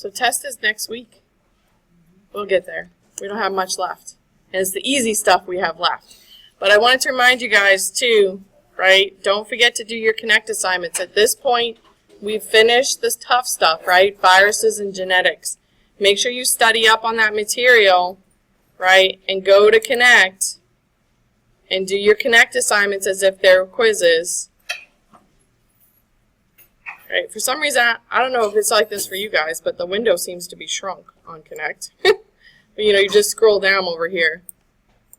So test is next week. We'll get there. We don't have much left. And it's the easy stuff we have left. But I wanted to remind you guys too, right? Don't forget to do your Connect assignments. At this point, we've finished this tough stuff, right? Viruses and genetics. Make sure you study up on that material, right? And go to Connect and do your Connect assignments as if they're quizzes. Right? For some reason, I don't know if it's like this for you guys, but the window seems to be shrunk on Connect. But, you know, you just scroll down over here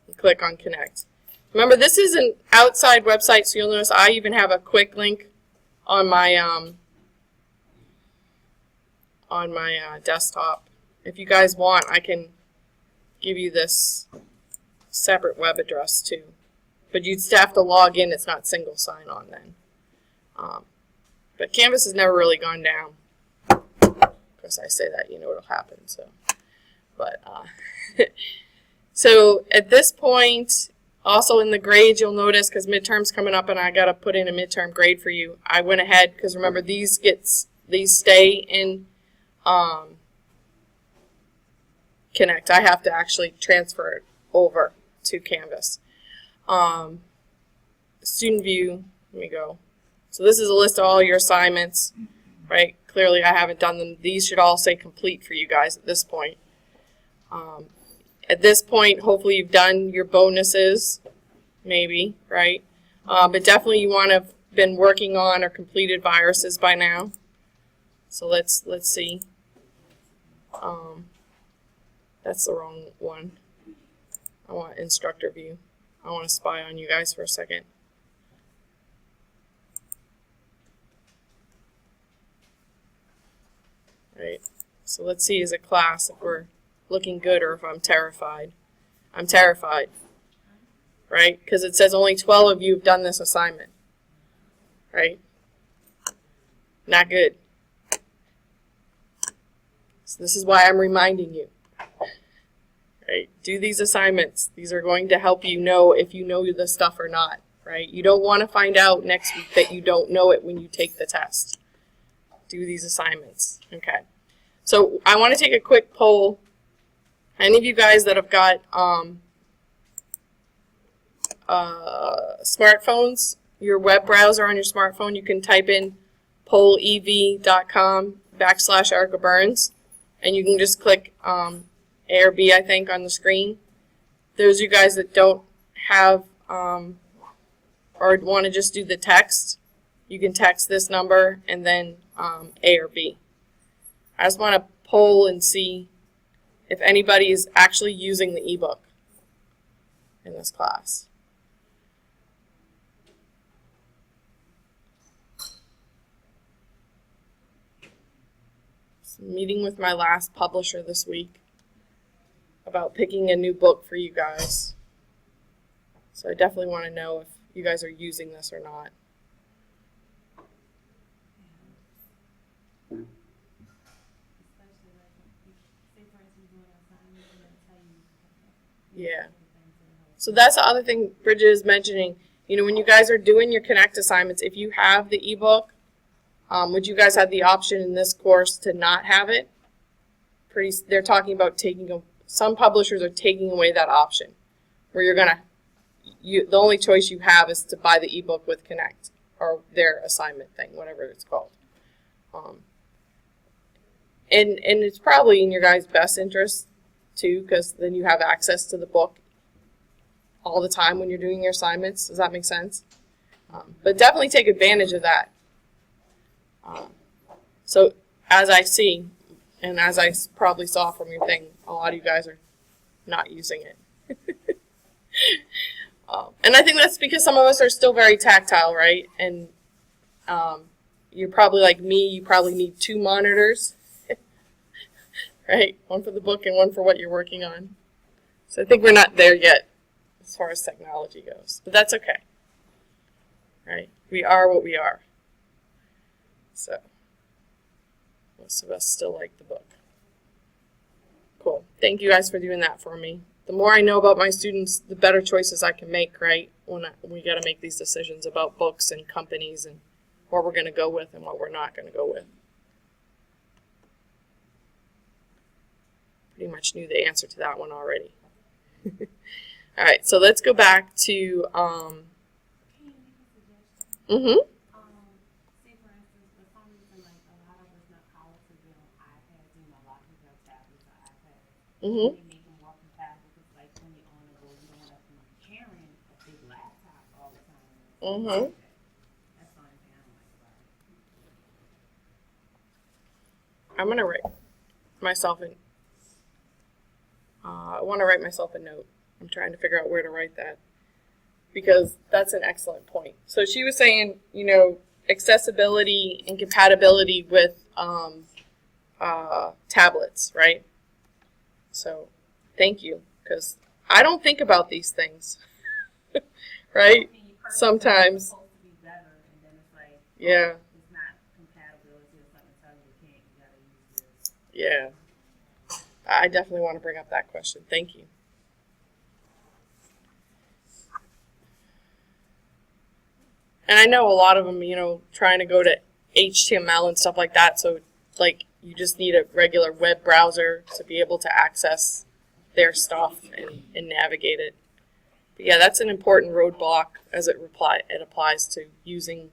and click on Connect. Remember, this is an outside website, so you'll notice I even have a quick link on my desktop. If you guys want, I can give you this separate web address too. But you'd still have to log in. It's not single sign-on then. But Canvas has never really gone down. Of course, I say that, you know what'll happen. So, but so at this point, also in the grades, you'll notice because midterm's coming up, and I got to put in a midterm grade for you. I went ahead because remember these stay in Connect. I have to actually transfer it over to Canvas. Student view. Let me go. So this is a list of all your assignments, right? Clearly I haven't done them. These should all say complete for you guys at this point. At this point, hopefully you've done your bonuses, maybe, right? But definitely you want to have been working on or completed viruses by now. So let's see. That's the wrong one. I want instructor view. I want to spy on you guys for a second. Right. So let's see as a class if we're looking good or if I'm terrified. I'm terrified. Right? Because it says only 12 of you have done this assignment. Right? Not good. So this is why I'm reminding you. Right? Do these assignments. These are going to help you know if you know the stuff or not. Right? You don't want to find out next week that you don't know it when you take the test. Do these assignments. Okay. So I want to take a quick poll. Any of you guys that have got smartphones, your web browser on your smartphone, you can type in pollev.com/Erica Burns, and you can just click A or B, I think, on the screen. Those of you guys that don't have or want to just do the text, you can text this number and then A or B. I just want to poll and see if anybody is actually using the ebook in this class. So meeting with my last publisher this week about picking a new book for you guys. So I definitely want to know if you guys are using this or not. Yeah. So that's the other thing Bridget is mentioning. You know, when you guys are doing your Connect assignments, if you have the ebook, would you guys have the option in this course to not have it? They're talking about some publishers are taking away that option, where the only choice you have is to buy the ebook with Connect, or their assignment thing, whatever it's called. And it's probably in your guys' best interest too, because then you have access to the book all the time when you're doing your assignments. Does that make sense? But definitely take advantage of that. So as I see, and as I probably saw from your thing, a lot of you guys are not using it. And I think that's because some of us are still very tactile, right? And you're probably like me, you probably need 2 monitors. Right? One for the book and one for what you're working on. So I think we're not there yet as far as technology goes. But that's okay. Right? We are what we are. So most of us still like the book. Cool. Thank you guys for doing that for me. The more I know about my students, the better choices I can make, right? When we got to make these decisions about books and companies and what we're going to go with and what we're not going to go with. pretty much knew the answer to that one already. All right, so let's go back to, mm-hmm. Say for instance, for some reason, like a lot of us not college to be on iPads, you know, a lot of people have tablets or iPads. Mm-hmm. They make them more compatible because, like, when you're on the go, you don't want to be carrying a big laptop all the time. Mm-hmm. That's the only thing I don't like about it. I'm going to write myself in, I want to write myself a note. I'm trying to figure out where to write that, because that's an excellent point. So she was saying, you know, accessibility and compatibility with tablets, right? So thank you, because I don't think about these things, right? Sometimes. It's supposed to be better, and then it's like, Yeah. it's not compatibility or something telling you can't, you gotta use this. Yeah. I definitely want to bring up that question. Thank you. And I know a lot of them, you know, trying to go to HTML and stuff like that. So, like, you just need a regular web browser to be able to access their stuff and navigate it. But yeah, that's an important roadblock as it applies to using,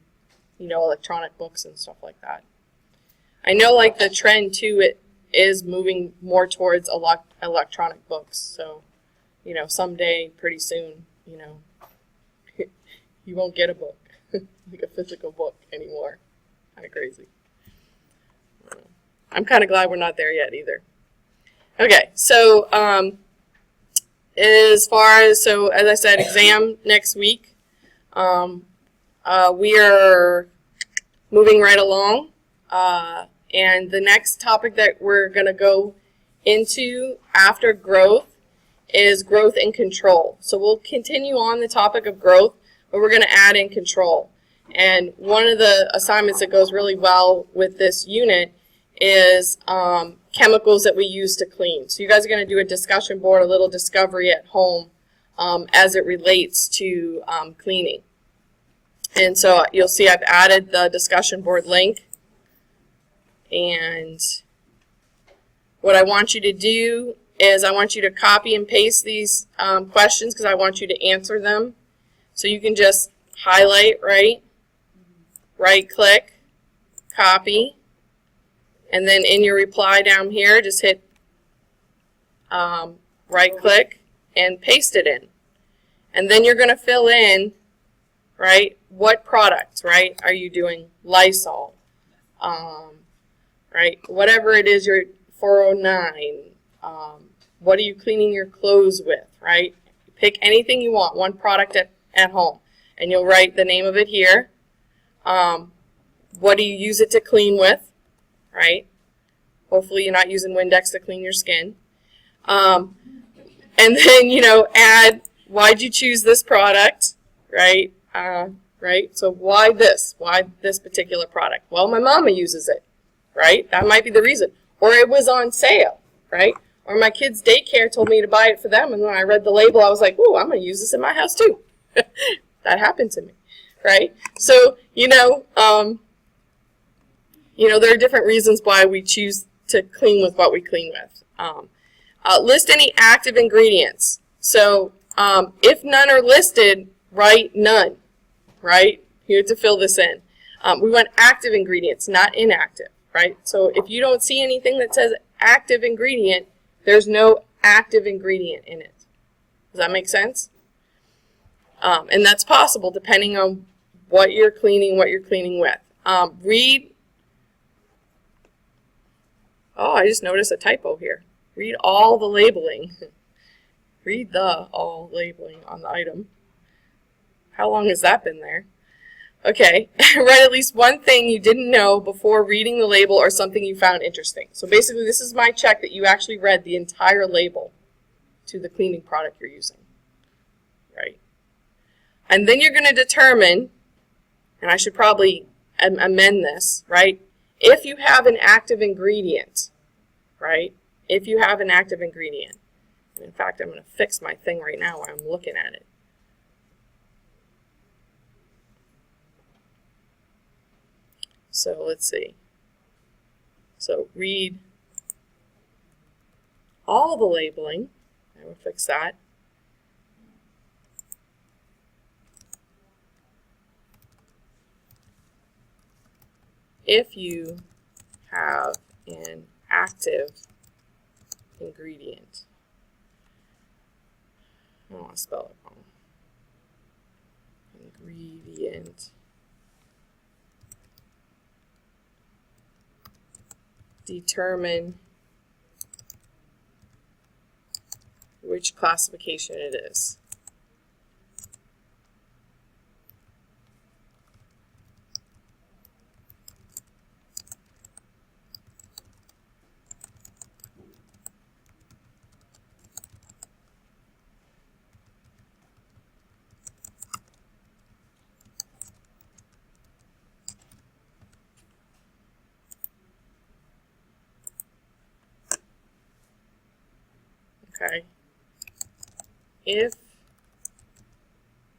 you know, electronic books and stuff like that. I know, like, the trend, too, it is moving more towards electronic books. So, you know, someday, pretty soon, you know, you won't get a book, like a physical book anymore. Kind of crazy. I'm kind of glad we're not there yet either. Okay, so as I said, exam next week. We are moving right along. And the next topic that we're going to go into after growth is growth and control. So we'll continue on the topic of growth, but we're going to add in control. And one of the assignments that goes really well with this unit is chemicals that we use to clean. So you guys are going to do a discussion board, a little discovery at home as it relates to cleaning. And so you'll see I've added the discussion board link. And what I want you to do is I want you to copy and paste these questions because I want you to answer them. So you can just highlight, right click, copy, and then in your reply down here, just hit right click and paste it in. And then you're going to fill in, right, what products, right, are you doing? Lysol. Right, whatever it is, your 409, what are you cleaning your clothes with, right? Pick anything you want, one product at home, and you'll write the name of it here. What do you use it to clean with, right? Hopefully you're not using Windex to clean your skin. And then, you know, add, why'd you choose this product, right? Right, so why this? Why this particular product? Well, my mama uses it. Right? That might be the reason. Or it was on sale, right? Or my kids' daycare told me to buy it for them, and when I read the label, I was like, ooh, I'm going to use this in my house too. That happened to me, right? So, you know, there are different reasons why we choose to clean with what we clean with. List any active ingredients. So, if none are listed, write none, right? You have to fill this in. We want active ingredients, not inactive. Right? So if you don't see anything that says active ingredient, there's no active ingredient in it. Does that make sense? And that's possible depending on what you're cleaning with. Read. Oh, I just noticed a typo here. Read all the labeling. Read the all labeling on the item. How long has that been there? Okay, write at least one thing you didn't know before reading the label or something you found interesting. So basically this is my check that you actually read the entire label to the cleaning product you're using, right? And then you're going to determine, and I should probably amend this, right? If you have an active ingredient, right? If you have an active ingredient. And in fact, I'm going to fix my thing right now while I'm looking at it. So let's see. So read all the labeling. I will fix that. If you have an active ingredient. I don't want to spell it wrong. Ingredient. Determine which classification it is. Okay. If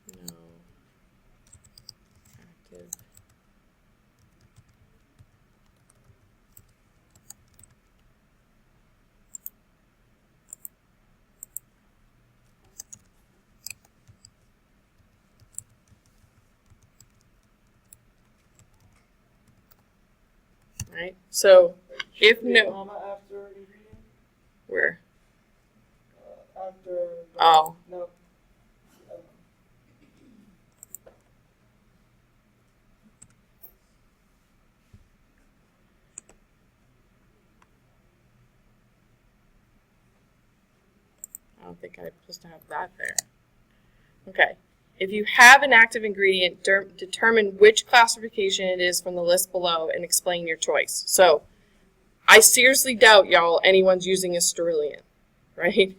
no active right, so if no Comma after ingredient? where After. oh No. I don't think I'm supposed to have that there. Okay. If you have an active ingredient, determine which classification it is from the list below and explain your choice. So, I seriously doubt, y'all, anyone's using a sterilian, right?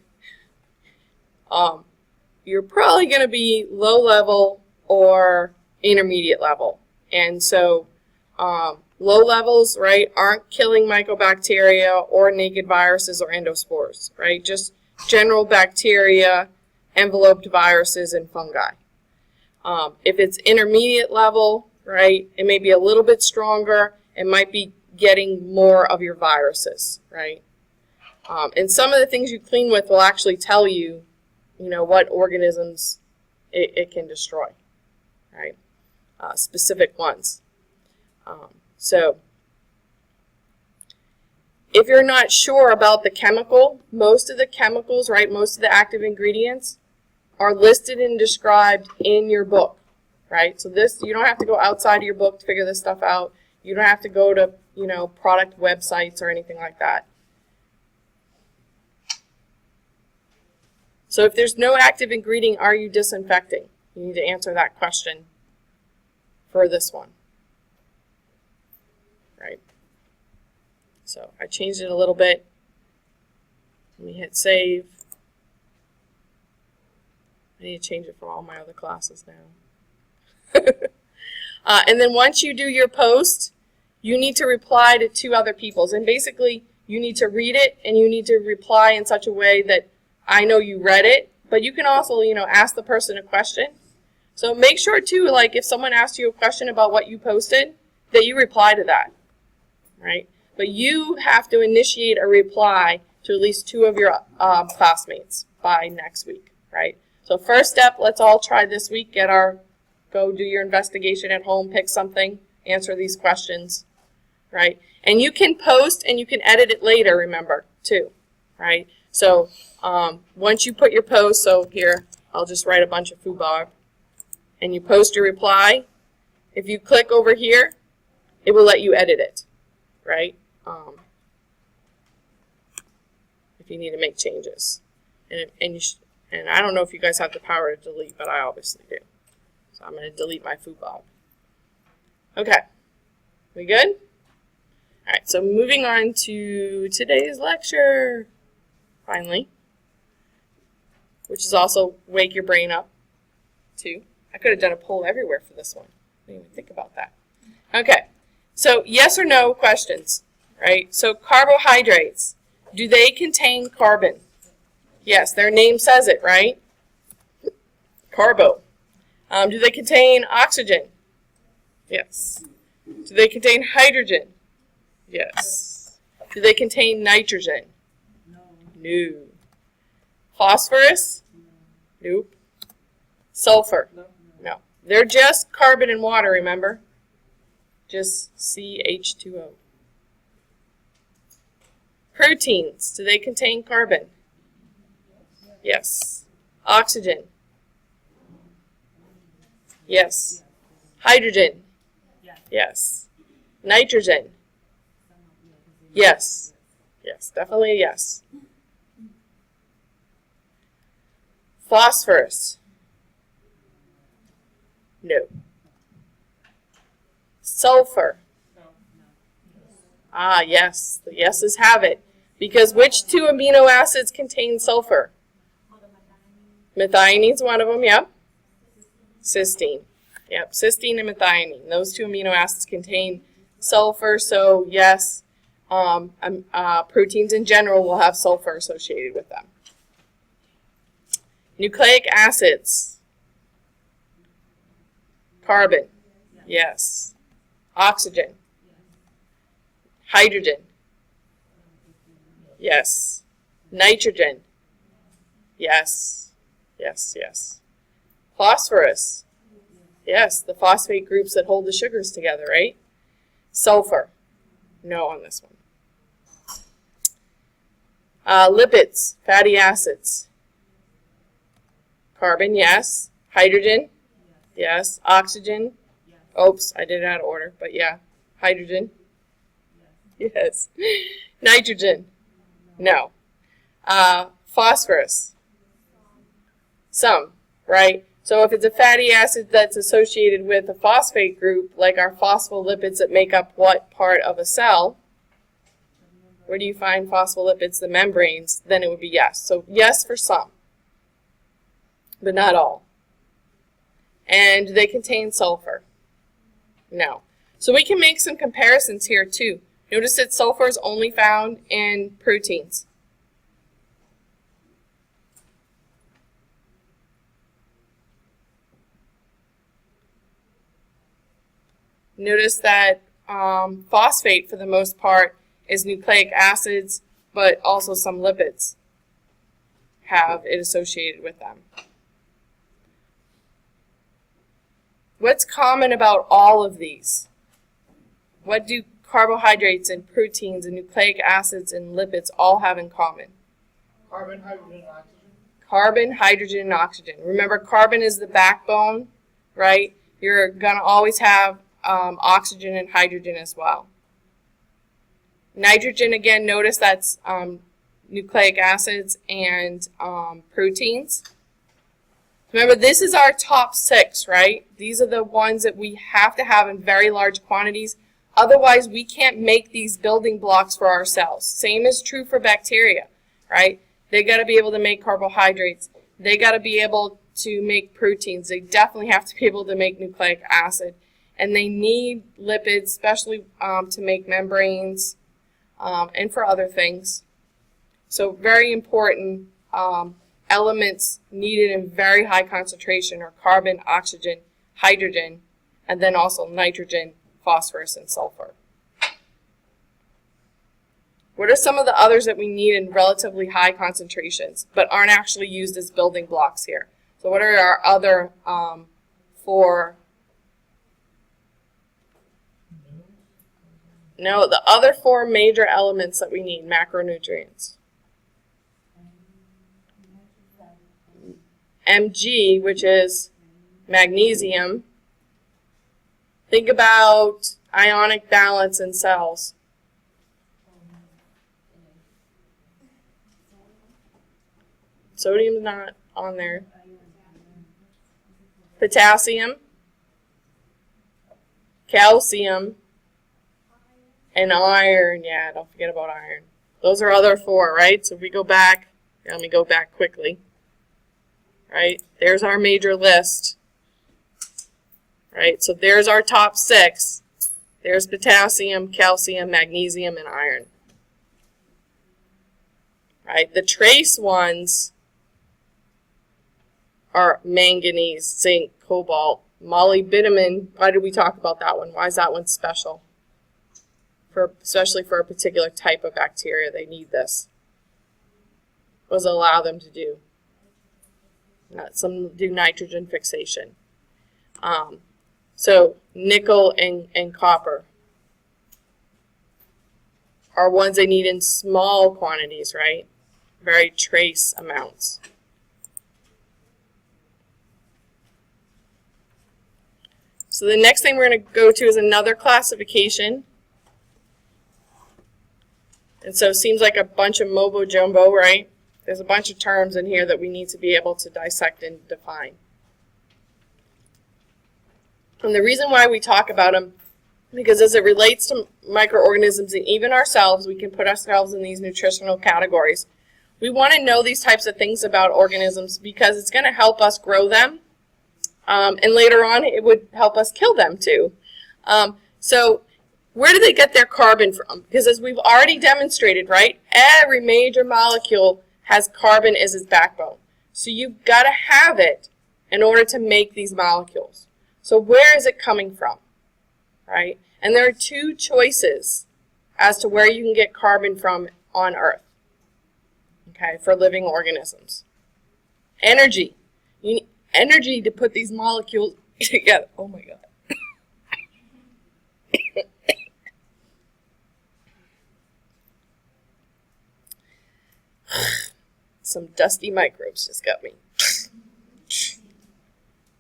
You're probably going to be low level or intermediate level. And so, low levels, right, aren't killing mycobacteria or naked viruses or endospores, right? Just general bacteria, enveloped viruses, and fungi. If it's intermediate level, right, it may be a little bit stronger. It might be getting more of your viruses, right? And some of the things you clean with will actually tell you, what organisms it can destroy, right? Specific ones. So if you're not sure about the chemical, most of the chemicals, right, most of the active ingredients are listed and described in your book, right? So this, you don't have to go outside of your book to figure this stuff out. You don't have to go to, product websites or anything like that. So if there's no active ingredient, are you disinfecting? You need to answer that question for this one, right? So I changed it a little bit. Let me hit save. I need to change it for all my other classes now. And then once you do your post, you need to reply to 2 other people's. And basically, you need to read it and you need to reply in such a way that I know you read it, but you can also, ask the person a question. So make sure too, like if someone asks you a question about what you posted, that you reply to that, right? But you have to initiate a reply to at least 2 of your classmates by next week, right? So first step, let's all try this week. Go do your investigation at home, pick something, answer these questions, right? And you can post and you can edit it later, remember, too, right? So once you put your post, so here, I'll just write a bunch of foobarb, and you post your reply. If you click over here, it will let you edit it, right? If you need to make changes. And I don't know if you guys have the power to delete, but I obviously do. So I'm going to delete my foobarb. Okay. We good? All right, so moving on to today's lecture, finally, which is also wake your brain up, too. I could have done a poll everywhere for this one. I didn't even think about that. Okay, so yes or no questions, right? So carbohydrates, do they contain carbon? Yes, their name says it, right? Carbo. Do they contain oxygen? Yes. Do they contain hydrogen? Yes. Do they contain nitrogen? No. No. Phosphorus? Nope. Sulfur? No. No. They're just carbon and water, remember? Just CH2O. Proteins, do they contain carbon? Yes. Oxygen? Yes. Hydrogen? Yes. Nitrogen? Yes. Yes, definitely a yes. Phosphorus? No. Sulfur? Ah, yes. The yeses have it. Because which two amino acids contain sulfur? Methionine's one of them, yep. Cysteine. Yep, cysteine and methionine. Those two amino acids contain sulfur, so yes, proteins in general will have sulfur associated with them. Nucleic acids. Carbon. Yes. Oxygen. Hydrogen. Yes. Nitrogen. Yes. Yes, yes. Phosphorus. Yes, the phosphate groups that hold the sugars together, right? Sulfur. No on this one. Lipids, fatty acids. Carbon, yes. Hydrogen, yes. Oxygen. Oops, I did it out of order, but yeah. Hydrogen. Yes. Nitrogen. No. Phosphorus. Some, right? So if it's a fatty acid that's associated with a phosphate group, like our phospholipids that make up what part of a cell, where do you find phospholipids? The membranes, then it would be yes. So yes for some, but not all. And do they contain sulfur? No. So we can make some comparisons here too. Notice that sulfur is only found in proteins. Notice that phosphate, for the most part, is nucleic acids, but also some lipids have it associated with them. What's common about all of these? What do carbohydrates and proteins and nucleic acids and lipids all have in common? Carbon, hydrogen, oxygen. Carbon, hydrogen, and oxygen. Remember, carbon is the backbone, right? You're going to always have oxygen and hydrogen as well. Nitrogen, again, notice that's nucleic acids and proteins. Remember, this is our top 6, right? These are the ones that we have to have in very large quantities. Otherwise, we can't make these building blocks for our cells. Same is true for bacteria, right? They got to be able to make carbohydrates. They got to be able to make proteins. They definitely have to be able to make nucleic acid. And they need lipids, especially to make membranes and for other things. So very important elements needed in very high concentration are carbon, oxygen, hydrogen, and then also nitrogen, phosphorus, and sulfur. What are some of the others that we need in relatively high concentrations but aren't actually used as building blocks here? So what are our other 4? No, the other 4 major elements that we need, macronutrients. Mg, which is magnesium. Think about ionic balance in cells. Sodium's not on there. Potassium, calcium, and iron. Yeah, don't forget about iron. Those are other 4, right? So if we go back, let me go back quickly. Right, there's our major list. Right, so there's our top 6. There's potassium, calcium, magnesium, and iron. Right, the trace ones are manganese, zinc, cobalt, molybdenum. Why did we talk about that one? Why is that one special? Especially for a particular type of bacteria, they need this. was allow them to do. Some do nitrogen fixation. So nickel and copper are ones they need in small quantities, right? Very trace amounts. So the next thing we're going to go to is another classification. And so it seems like a bunch of mumbo jumbo, right? There's a bunch of terms in here that we need to be able to dissect and define. And the reason why we talk about them, because as it relates to microorganisms and even ourselves, we can put ourselves in these nutritional categories. We want to know these types of things about organisms because it's going to help us grow them. And later on, it would help us kill them too. So where do they get their carbon from? Because as we've already demonstrated, right, every major molecule has carbon as its backbone. So you've got to have it in order to make these molecules. So where is it coming from, right? And there are two choices as to where you can get carbon from on Earth, okay, for living organisms. Energy. You need energy to put these molecules together. Oh my God. Some dusty microbes just got me.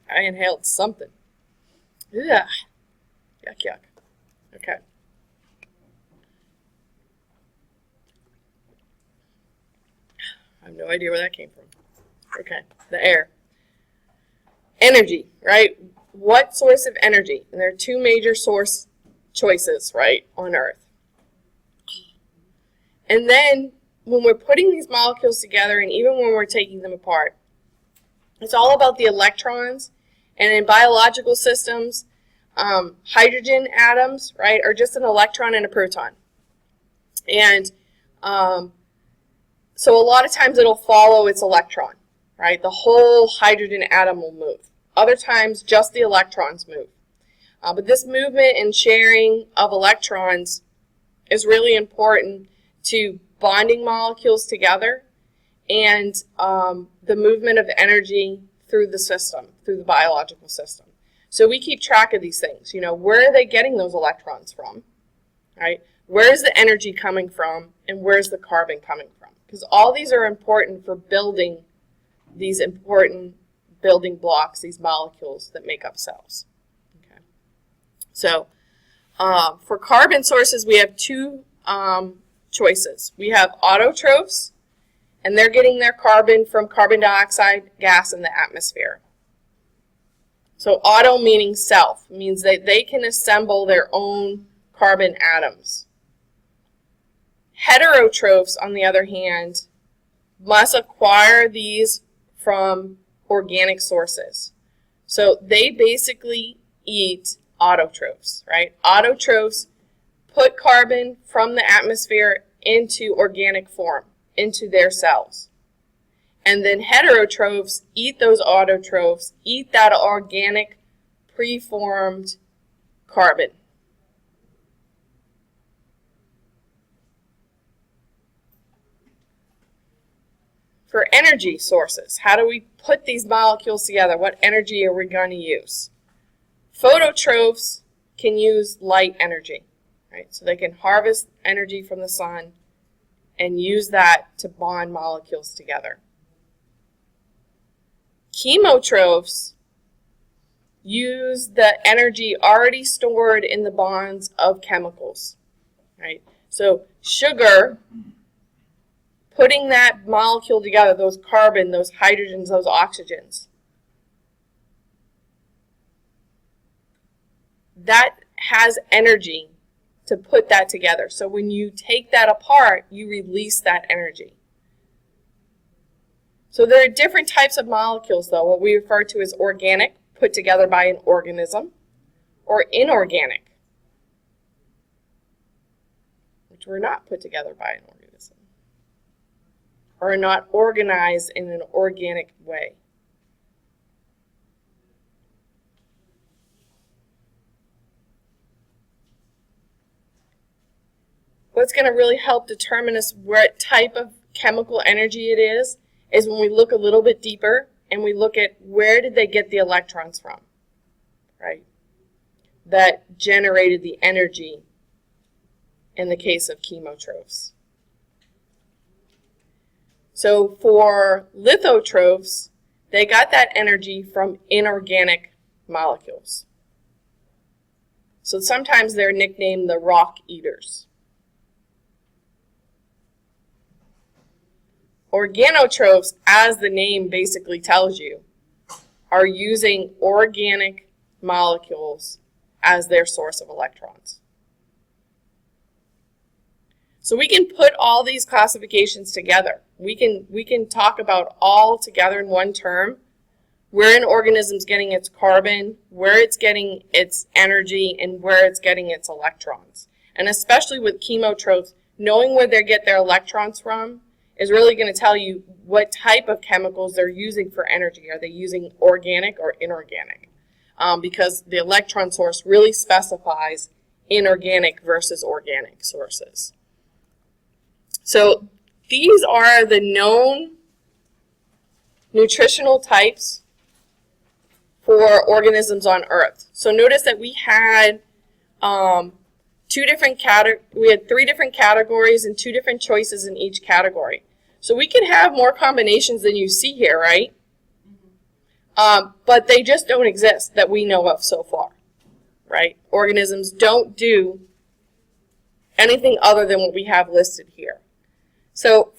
I inhaled something. Ugh. Yuck, yuck. Okay. I have no idea where that came from. Okay, the air. Energy, right? What source of energy? And there are two major source choices, right, on Earth. And then when we're putting these molecules together and even when we're taking them apart, it's all about the electrons. And in biological systems, hydrogen atoms, right, are just an electron and a proton. And so a lot of times it'll follow its electron, right? The whole hydrogen atom will move. Other times, just the electrons move. But this movement and sharing of electrons is really important to bonding molecules together and the movement of energy through the system, through the biological system. So we keep track of these things. You know, where are they getting those electrons from, right? Where's the energy coming from, and where's the carbon coming from? Because all these are important for building these important building blocks, these molecules that make up cells. Okay. So for carbon sources, we have two choices. We have autotrophs, and they're getting their carbon from carbon dioxide gas in the atmosphere. So auto meaning self, means that they can assemble their own carbon atoms. Heterotrophs, on the other hand, must acquire these from organic sources. So they basically eat autotrophs, right? Autotrophs put carbon from the atmosphere into organic form, into their cells. And then heterotrophs eat those autotrophs, eat that organic preformed carbon. For energy sources, how do we put these molecules together? What energy are we going to use? Phototrophs can use light energy, right? So they can harvest energy from the sun and use that to bond molecules together. Chemotrophs use the energy already stored in the bonds of chemicals, right? So sugar, putting that molecule together, those carbon, those hydrogens, those oxygens, that has energy to put that together. So when you take that apart, you release that energy. So there are different types of molecules, though, what we refer to as organic, put together by an organism, or inorganic, which were not put together by an organism, or are not organized in an organic way. What's going to really help determine us what type of chemical energy it is when we look a little bit deeper and we look at where did they get the electrons from, right? That generated the energy in the case of chemotrophs. So for lithotrophs, they got that energy from inorganic molecules. So sometimes they're nicknamed the rock eaters. Organotrophs, as the name basically tells you, are using organic molecules as their source of electrons. So we can put all these classifications together. We can talk about all together in one term, where an organism's getting its carbon, where it's getting its energy, and where it's getting its electrons. And especially with chemotrophs, knowing where they get their electrons from is really going to tell you what type of chemicals they're using for energy. Are they using organic or inorganic? Because the electron source really specifies inorganic versus organic sources. So these are the known nutritional types for organisms on Earth. So notice that we had three different categories and two different choices in each category. So we can have more combinations than you see here, right? But they just don't exist that we know of so far, right? Organisms don't do anything other than what we have listed here. So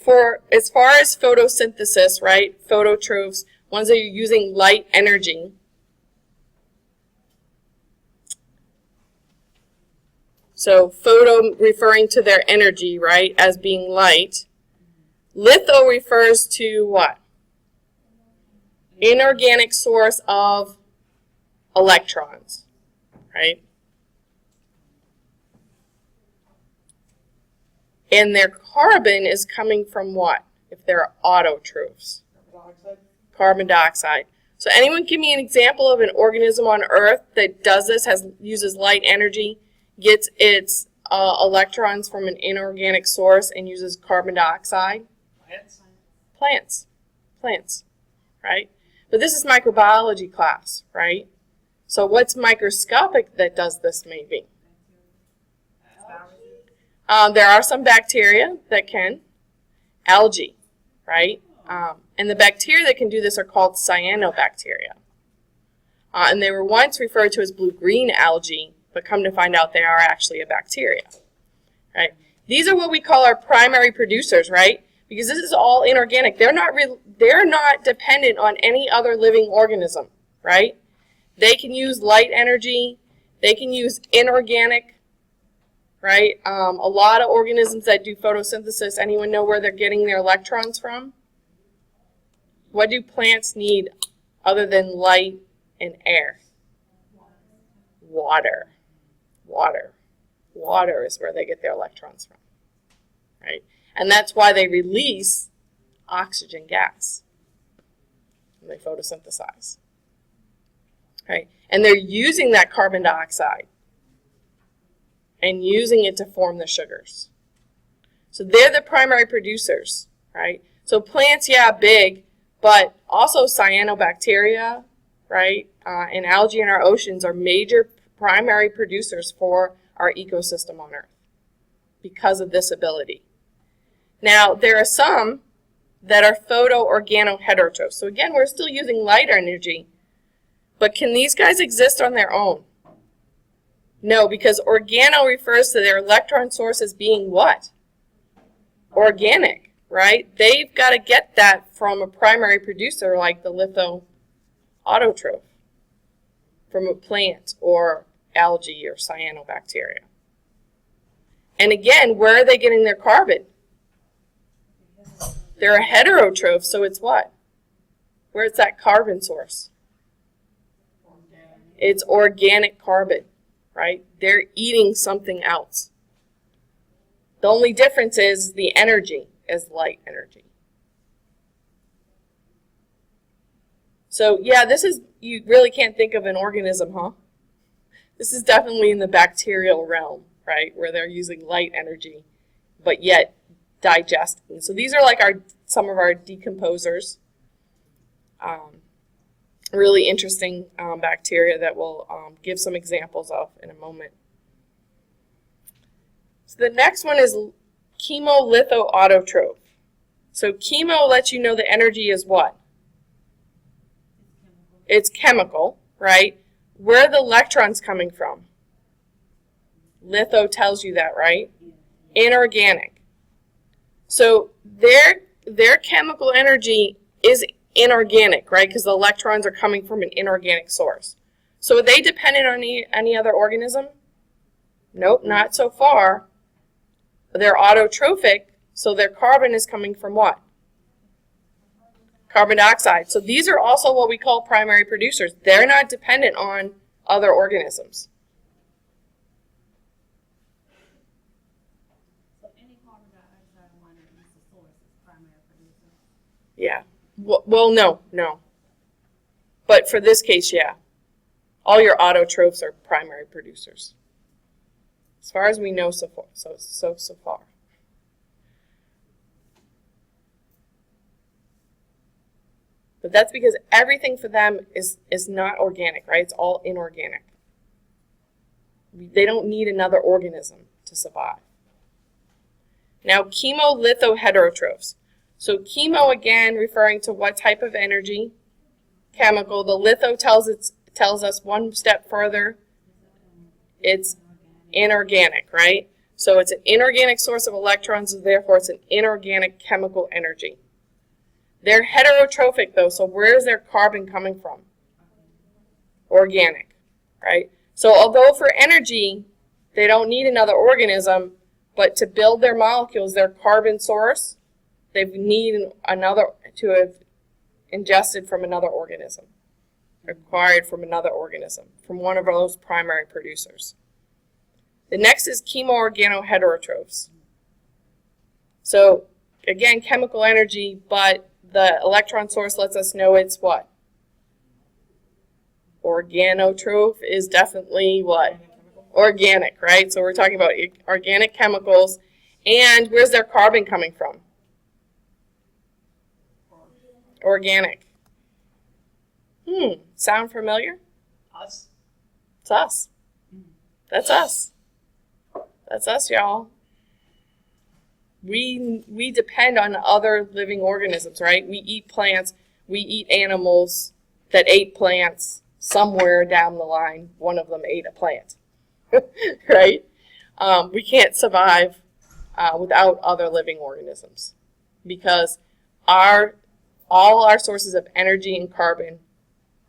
as far as photosynthesis, right, phototrophs, ones that are using light energy, so photo referring to their energy, right, as being light. Litho refers to what? Inorganic source of electrons, right? And their carbon is coming from what? If they're autotrophs. Carbon dioxide. So anyone give me an example of an organism on Earth that does this, uses light energy, gets its electrons from an inorganic source and uses carbon dioxide? Plants, right? But this is microbiology class, right? So what's microscopic that does this maybe? There are some bacteria that can. Algae, right? And the bacteria that can do this are called cyanobacteria. And they were once referred to as blue-green algae, but come to find out they are actually a bacteria, right? These are what we call our primary producers, right? Because this is all inorganic. They're not dependent on any other living organism, right? They can use light energy. They can use inorganic, right? A lot of organisms that do photosynthesis, anyone know where they're getting their electrons from? What do plants need other than light and air? Water. Water is where they get their electrons from, right? And that's why they release oxygen gas when they photosynthesize, right? And they're using that carbon dioxide and using it to form the sugars. So they're the primary producers, right? So plants, yeah, big, but also cyanobacteria, right, and algae in our oceans are major primary producers for our ecosystem on Earth because of this ability. Now, there are some that are photo-organo-heterotrophs. So again, we're still using light energy, but can these guys exist on their own? No, because organo refers to their electron source as being what? Organic, right? They've got to get that from a primary producer like the litho autotroph, from a plant or algae or cyanobacteria. And again, where are they getting their carbon? They're a heterotroph, so it's what? Where's that carbon source? It's organic carbon, right? They're eating something else. The only difference is the energy is light energy. So yeah, this is, you really can't think of an organism, huh? This is definitely in the bacterial realm, right? Where they're using light energy, but yet digesting. So these are like some of our decomposers. Really interesting bacteria that we'll give some examples of in a moment. So the next one is chemo, litho, autotroph. So chemo lets you know the energy is what? It's chemical, right? Where are the electrons coming from? Litho tells you that, right? Inorganic. So their chemical energy is inorganic, right? Because the electrons are coming from an inorganic source. So are they dependent on any other organism? Nope, not so far. They're autotrophic, so their carbon is coming from what? Carbon dioxide. So these are also what we call primary producers. They're not dependent on other organisms. So any carbon dioxide one that is the source is primary producer. Yeah. Well, no. But for this case, yeah. All your autotrophs are primary producers. As far as we know so far. But that's because everything for them is not organic, right? It's all inorganic. They don't need another organism to survive. Now, chemo, litho, heterotrophs. So chemo, again, referring to what type of energy? Chemical. The litho tells us one step further. It's inorganic, right? So it's an inorganic source of electrons, and therefore it's an inorganic chemical energy. They're heterotrophic, though, so where is their carbon coming from? Organic, right? So although for energy, they don't need another organism, but to build their molecules, their carbon source, they need another to have ingested from another organism, acquired from another organism, from one of those primary producers. The next is chemoorganoheterotrophs. So again, chemical energy, but the electron source lets us know it's what? Organotroph is definitely what? Organic, right? So we're talking about organic chemicals. And where's their carbon coming from? Organic. Sound familiar? Us? It's us. That's us. That's us, y'all. We depend on other living organisms, right? We eat plants. We eat animals that ate plants. Somewhere down the line, one of them ate a plant, right? We can't survive without other living organisms because all our sources of energy and carbon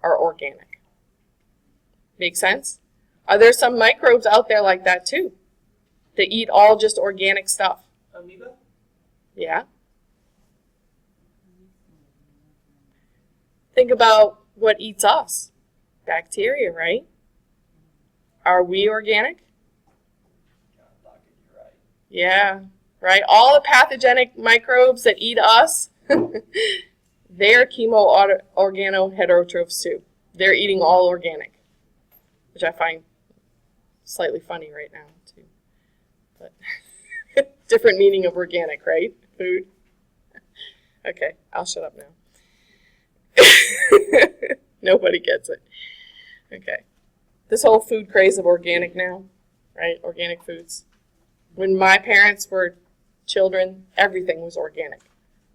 are organic. Make sense? Are there some microbes out there like that too? That eat all just organic stuff? Amoeba? Yeah. Think about what eats us. Bacteria, right? Are we organic? You're right. Yeah, right. All the pathogenic microbes that eat us, they're chemoorganoheterotrophs too. They're eating all organic, which I find slightly funny right now too. But different meaning of organic, right? Food. Okay, I'll shut up now. Nobody gets it. Okay. This whole food craze of organic now, right? Organic foods. When my parents were children, everything was organic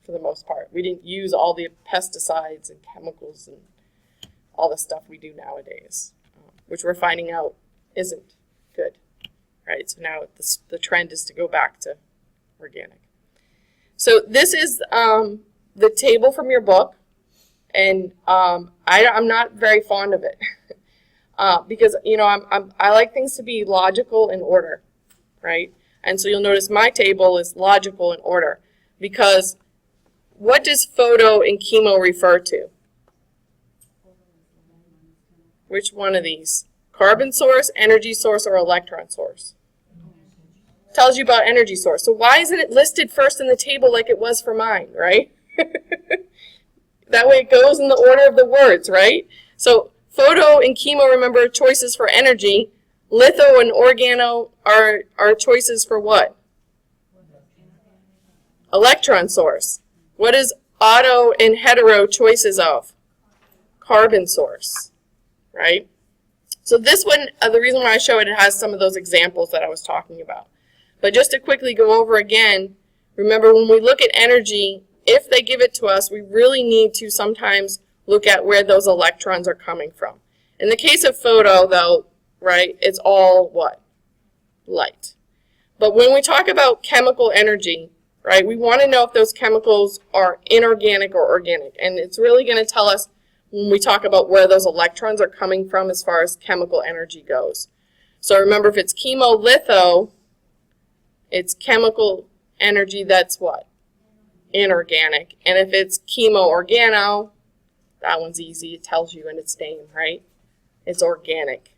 for the most part. We didn't use all the pesticides and chemicals and all the stuff we do nowadays, which we're finding out isn't good, right? So now the trend is to go back to organic. So this is the table from your book, and I'm not very fond of it because I like things to be logical in order, right? And so you'll notice my table is logical in order because what does photo and chemo refer to? Which one of these? Carbon source, energy source, or electron source? Tells you about energy source. So why isn't it listed first in the table like it was for mine, right? That way it goes in the order of the words, right? So photo and chemo, remember, choices for energy. Litho and organo are choices for what? Electron source. What is auto and hetero choices of? Carbon source, right? So this one, the reason why I show it, it has some of those examples that I was talking about. But just to quickly go over again, remember when we look at energy, if they give it to us, we really need to sometimes look at where those electrons are coming from. In the case of photo, though, right, it's all what? Light. But when we talk about chemical energy, right, we want to know if those chemicals are inorganic or organic. And it's really going to tell us when we talk about where those electrons are coming from as far as chemical energy goes. So remember, if it's chemo litho, it's chemical energy that's what? Inorganic. And if it's chemo organo, that one's easy. It tells you in its name, right? It's organic.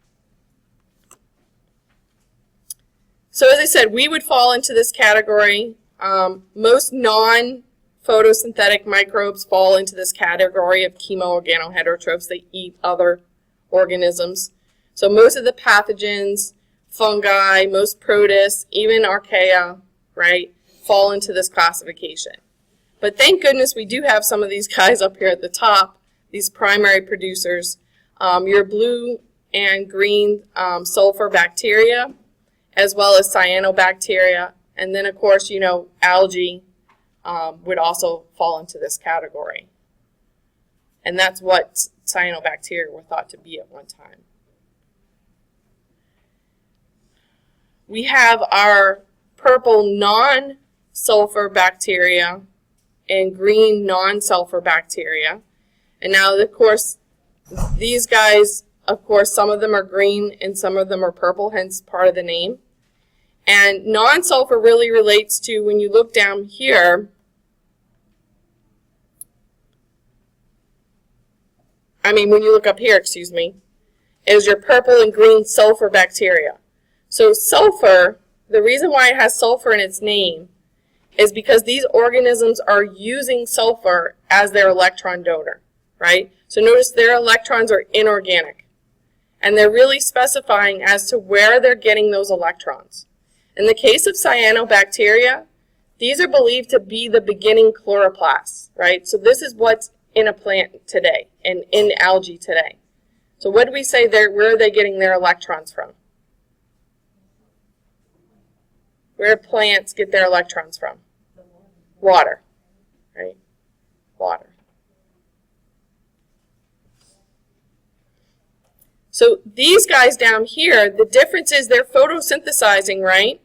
So as I said, we would fall into this category. Most non-photosynthetic microbes fall into this category of chemo-organoheterotrophs. They eat other organisms. So most of the pathogens, fungi, most protists, even archaea, right, fall into this classification. But thank goodness we do have some of these guys up here at the top, these primary producers. Your blue and green sulfur bacteria, as well as cyanobacteria. And then, of course, you know, algae would also fall into this category. And that's what cyanobacteria were thought to be at one time. We have our purple non-sulfur bacteria and green non-sulfur bacteria. And now, of course, these guys, of course, some of them are green and some of them are purple, hence part of the name. And non-sulfur really relates to, when you look down here, when you look up here, excuse me, is your purple and green sulfur bacteria. So sulfur, the reason why it has sulfur in its name is because these organisms are using sulfur as their electron donor, right? So notice their electrons are inorganic. And they're really specifying as to where they're getting those electrons. In the case of cyanobacteria, these are believed to be the beginning chloroplasts, right? So this is what's in a plant today and in algae today. So what do we say there? Where are they getting their electrons from? Where do plants get their electrons from? Water, right? Water. So these guys down here, the difference is they're photosynthesizing, right?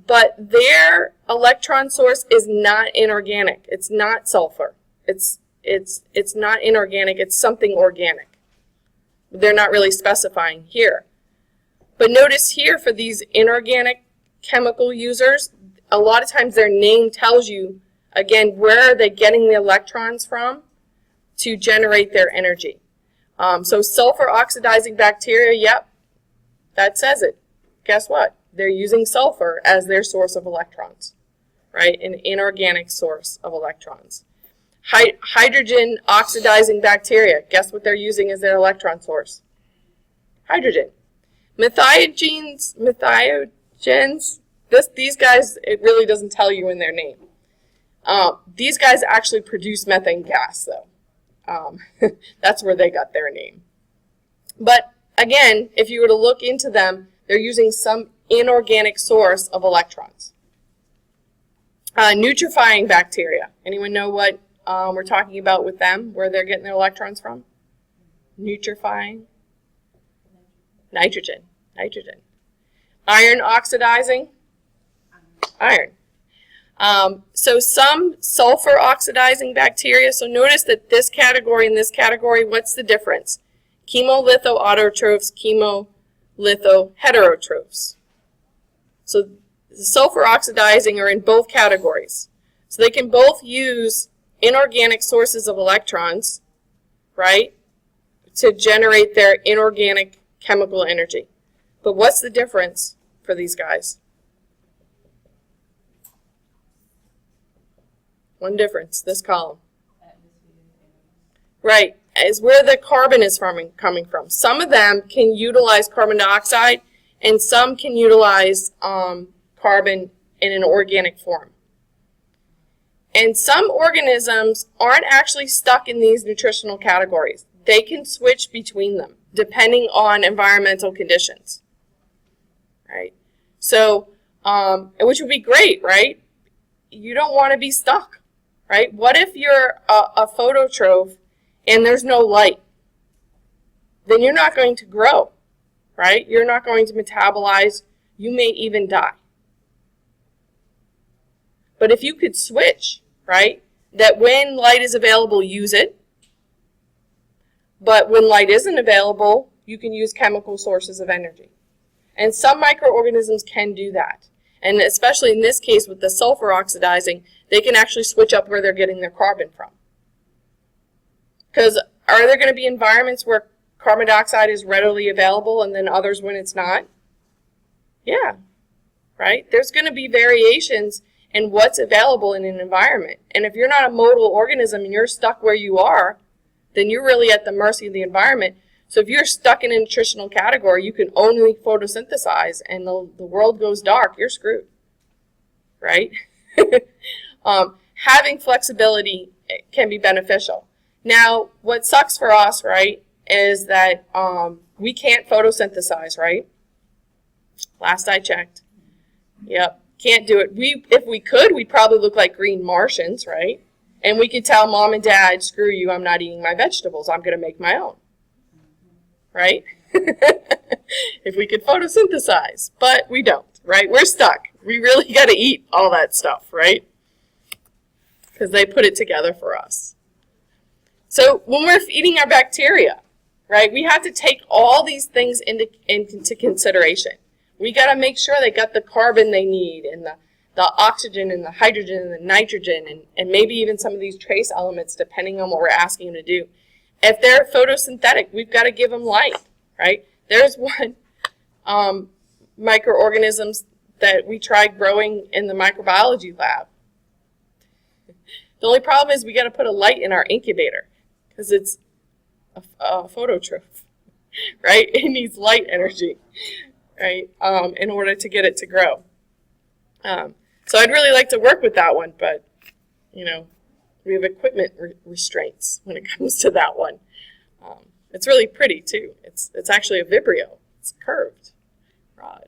But their electron source is not inorganic. It's not sulfur. It's not inorganic. It's something organic. They're not really specifying here. But notice here for these inorganic chemical users, a lot of times their name tells you, again, where are they getting the electrons from to generate their energy. So sulfur oxidizing bacteria, yep, that says it. Guess what? They're using sulfur as their source of electrons, right? An inorganic source of electrons. Hydrogen oxidizing bacteria, guess what they're using as their electron source? Hydrogen. Methiogens, these guys, it really doesn't tell you in their name. These guys actually produce methane gas, though. That's where they got their name. But again, if you were to look into them, they're using some inorganic source of electrons. Nutrifying bacteria. Anyone know what we're talking about with them, where they're getting their electrons from? Nutrifying? Nitrogen. Iron oxidizing? Iron. So some sulfur oxidizing bacteria, so notice that this category and this category, what's the difference? Chemolitho autotrophs, chemolitho heterotrophs. So the sulfur oxidizing are in both categories. So they can both use inorganic sources of electrons, right, to generate their inorganic chemical energy. But what's the difference for these guys? One difference, this column. Right, is where the carbon is coming from. Some of them can utilize carbon dioxide, and some can utilize carbon in an organic form. And some organisms aren't actually stuck in these nutritional categories. They can switch between them depending on environmental conditions, right? So, which would be great, right? You don't want to be stuck, right? What if you're a phototroph and there's no light? Then you're not going to grow, right? You're not going to metabolize. You may even die. But if you could switch, right, that when light is available, use it. But when light isn't available, you can use chemical sources of energy. And some microorganisms can do that. And especially in this case with the sulfur oxidizing, they can actually switch up where they're getting their carbon from. Because are there going to be environments where carbon dioxide is readily available and then others when it's not? Yeah, right? There's going to be variations in what's available in an environment. And if you're not a modal organism and you're stuck where you are, then you're really at the mercy of the environment. So if you're stuck in a nutritional category, you can only photosynthesize and the world goes dark, you're screwed, right? Having flexibility can be beneficial. Now, what sucks for us, right, is that we can't photosynthesize, right? Last I checked. Yep, can't do it. If we could, we'd probably look like green Martians, right? And we could tell mom and dad, screw you, I'm not eating my vegetables. I'm going to make my own, right? If we could photosynthesize. But we don't, right? We're stuck. We really got to eat all that stuff, right? Because they put it together for us. So when we're feeding our bacteria, right, we have to take all these things into consideration. We got to make sure they got the carbon they need and the oxygen and the hydrogen and the nitrogen and maybe even some of these trace elements depending on what we're asking them to do. If they're photosynthetic, we've got to give them light, right? There's one microorganisms that we tried growing in the microbiology lab. The only problem is we got to put a light in our incubator because it's a phototroph, right? It needs light energy, right, in order to get it to grow. So I'd really like to work with that one, but, you know, we have equipment restraints when it comes to that one. It's really pretty, too. It's actually a Vibrio. It's curved rod.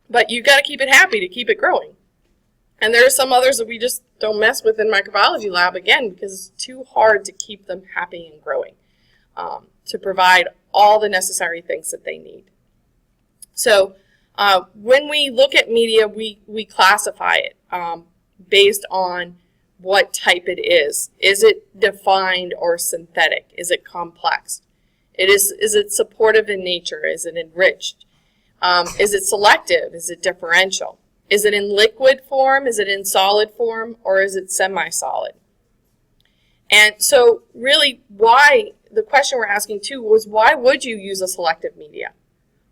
But you've got to keep it happy to keep it growing. And there are some others that we just don't mess with in microbiology lab, again, because it's too hard to keep them happy and growing, to provide all the necessary things that they need. So when we look at media, we classify it based on what type it is. Is it defined or synthetic? Is it complex? Is it supportive in nature? Is it enriched? Is it selective? Is it differential? Is it in liquid form? Is it in solid form? Or is it semi-solid? And so really the question we're asking too was why would you use a selective media?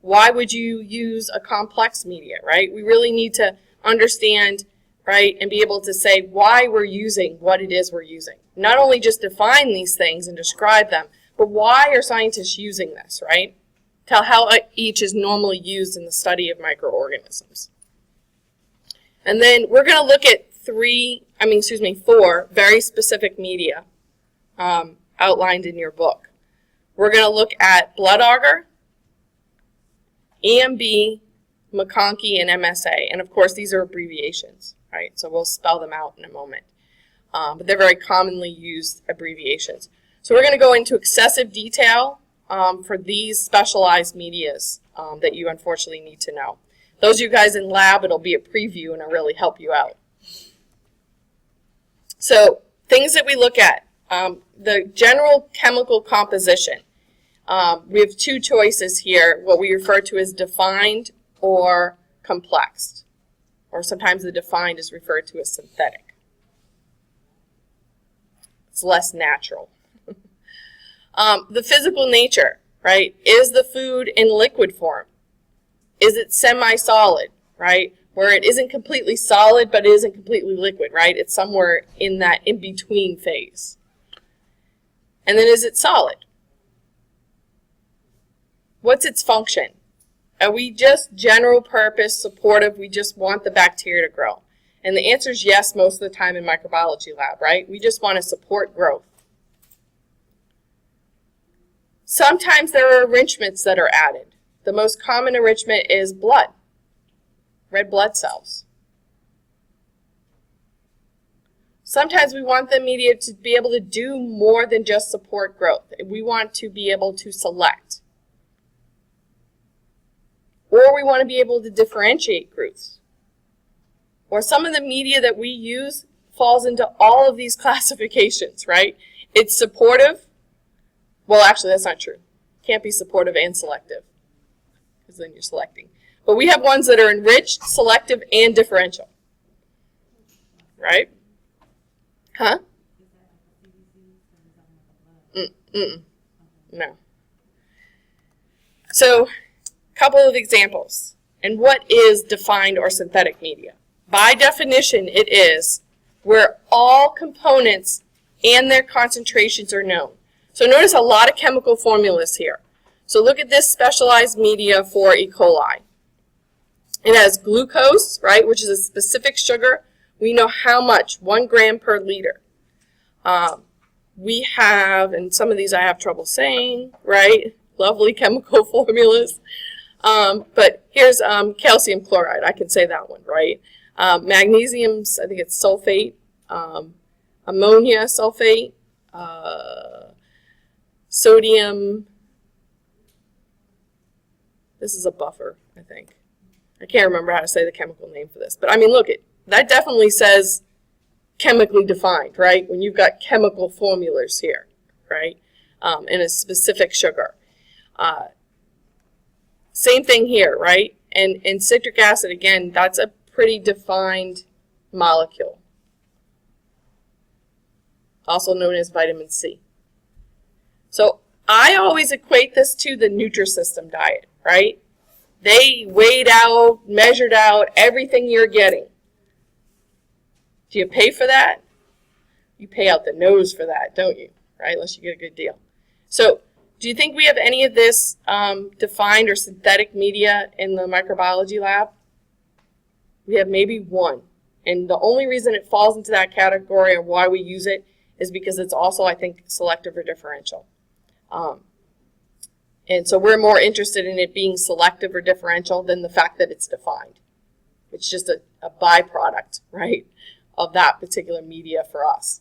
Why would you use a complex media, right? We really need to understand, right, and be able to say why we're using what it is we're using. Not only just define these things and describe them, but why are scientists using this, right? Tell how each is normally used in the study of microorganisms. And then we're going to look at 4 very specific media outlined in your book. We're going to look at blood agar, EMB, McConkey, and MSA. And of course, these are abbreviations, right? So we'll spell them out in a moment. But they're very commonly used abbreviations. So we're going to go into excessive detail for these specialized medias that you unfortunately need to know. Those of you guys in lab, it'll be a preview and it'll really help you out. So things that we look at, the general chemical composition. We have 2 choices here, what we refer to as defined or complex, or sometimes the defined is referred to as synthetic. It's less natural. The physical nature, right? Is the food in liquid form? Is it semi-solid, right? Where it isn't completely solid, but it isn't completely liquid, right? It's somewhere in that in-between phase. And then is it solid? What's its function? Are we just general purpose supportive? We just want the bacteria to grow. And the answer is yes most of the time in microbiology lab, right? We just want to support growth. Sometimes there are enrichments that are added. The most common enrichment is blood, red blood cells. Sometimes we want the media to be able to do more than just support growth. We want to be able to select. Or we want to be able to differentiate groups. Or some of the media that we use falls into all of these classifications, right? It's supportive. Well, actually, that's not true. Can't be supportive and selective, because then you're selecting. But we have ones that are enriched, selective, and differential, right? Huh? No. So, couple of examples. And what is defined or synthetic media? By definition, it is where all components and their concentrations are known. So notice a lot of chemical formulas here. So look at this specialized media for E. coli. It has glucose, right, which is a specific sugar. We know how much, 1 gram per liter. We have, and some of these I have trouble saying, right, lovely chemical formulas. But here's calcium chloride. I can say that one, right? Magnesium's, I think it's sulfate. Ammonia sulfate. Sodium. This is a buffer, I think. I can't remember how to say the chemical name for this. But I mean, look, that definitely says chemically defined, right? When you've got chemical formulas here, right? In a specific sugar. Same thing here, right? And citric acid, again, that's a pretty defined molecule. Also known as vitamin C. So I always equate this to the Nutrisystem diet, right? They weighed out, measured out everything you're getting. Do you pay for that? You pay out the nose for that, don't you? Right? Unless you get a good deal. So do you think we have any of this defined or synthetic media in the microbiology lab? We have maybe one. And the only reason it falls into that category or why we use it is because it's also, I think, selective or differential. And so we're more interested in it being selective or differential than the fact that it's defined. It's just a byproduct, right, of that particular media for us.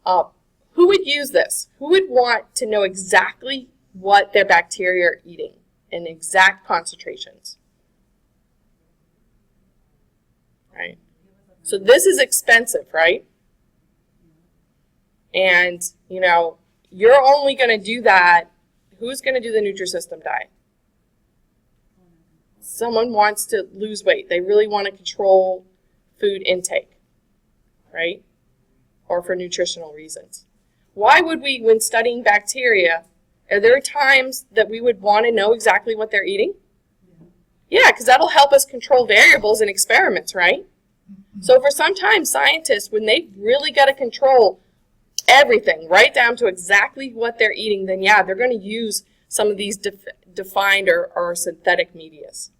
Who would use this? Who would want to know exactly what their bacteria are eating in exact concentrations? Right? So this is expensive, right? And, you know, you're only going to do that. Who's going to do the Nutrisystem diet? Someone wants to lose weight. They really want to control food intake, right? Or for nutritional reasons. Why would we, when studying bacteria, are there times that we would want to know exactly what they're eating? Yeah, because that'll help us control variables in experiments, right? So for sometimes scientists, when they've really got to control everything, right down to exactly what they're eating, then yeah, they're going to use some of these defined or synthetic medias.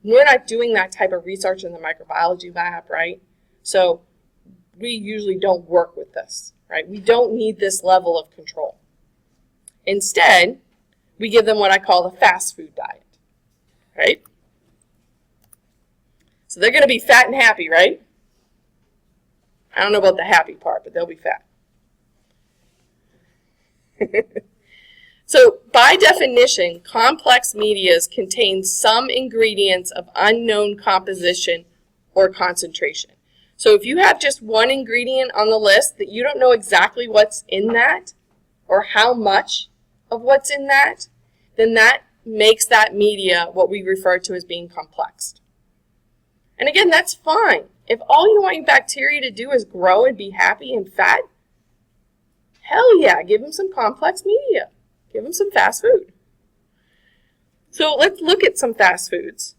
We're not doing that type of research in the microbiology lab, right? So we usually don't work with this, right? We don't need this level of control. Instead, we give them what I call the fast food diet, right? So they're going to be fat and happy, right? I don't know about the happy part, but they'll be fat. So by definition, complex medias contain some ingredients of unknown composition or concentration. So if you have just one ingredient on the list that you don't know exactly what's in that or how much of what's in that, then that makes that media what we refer to as being complex. And again, that's fine. If all you want your bacteria to do is grow and be happy and fat, hell yeah, give them some complex media. Give them some fast food. So let's look at some fast foods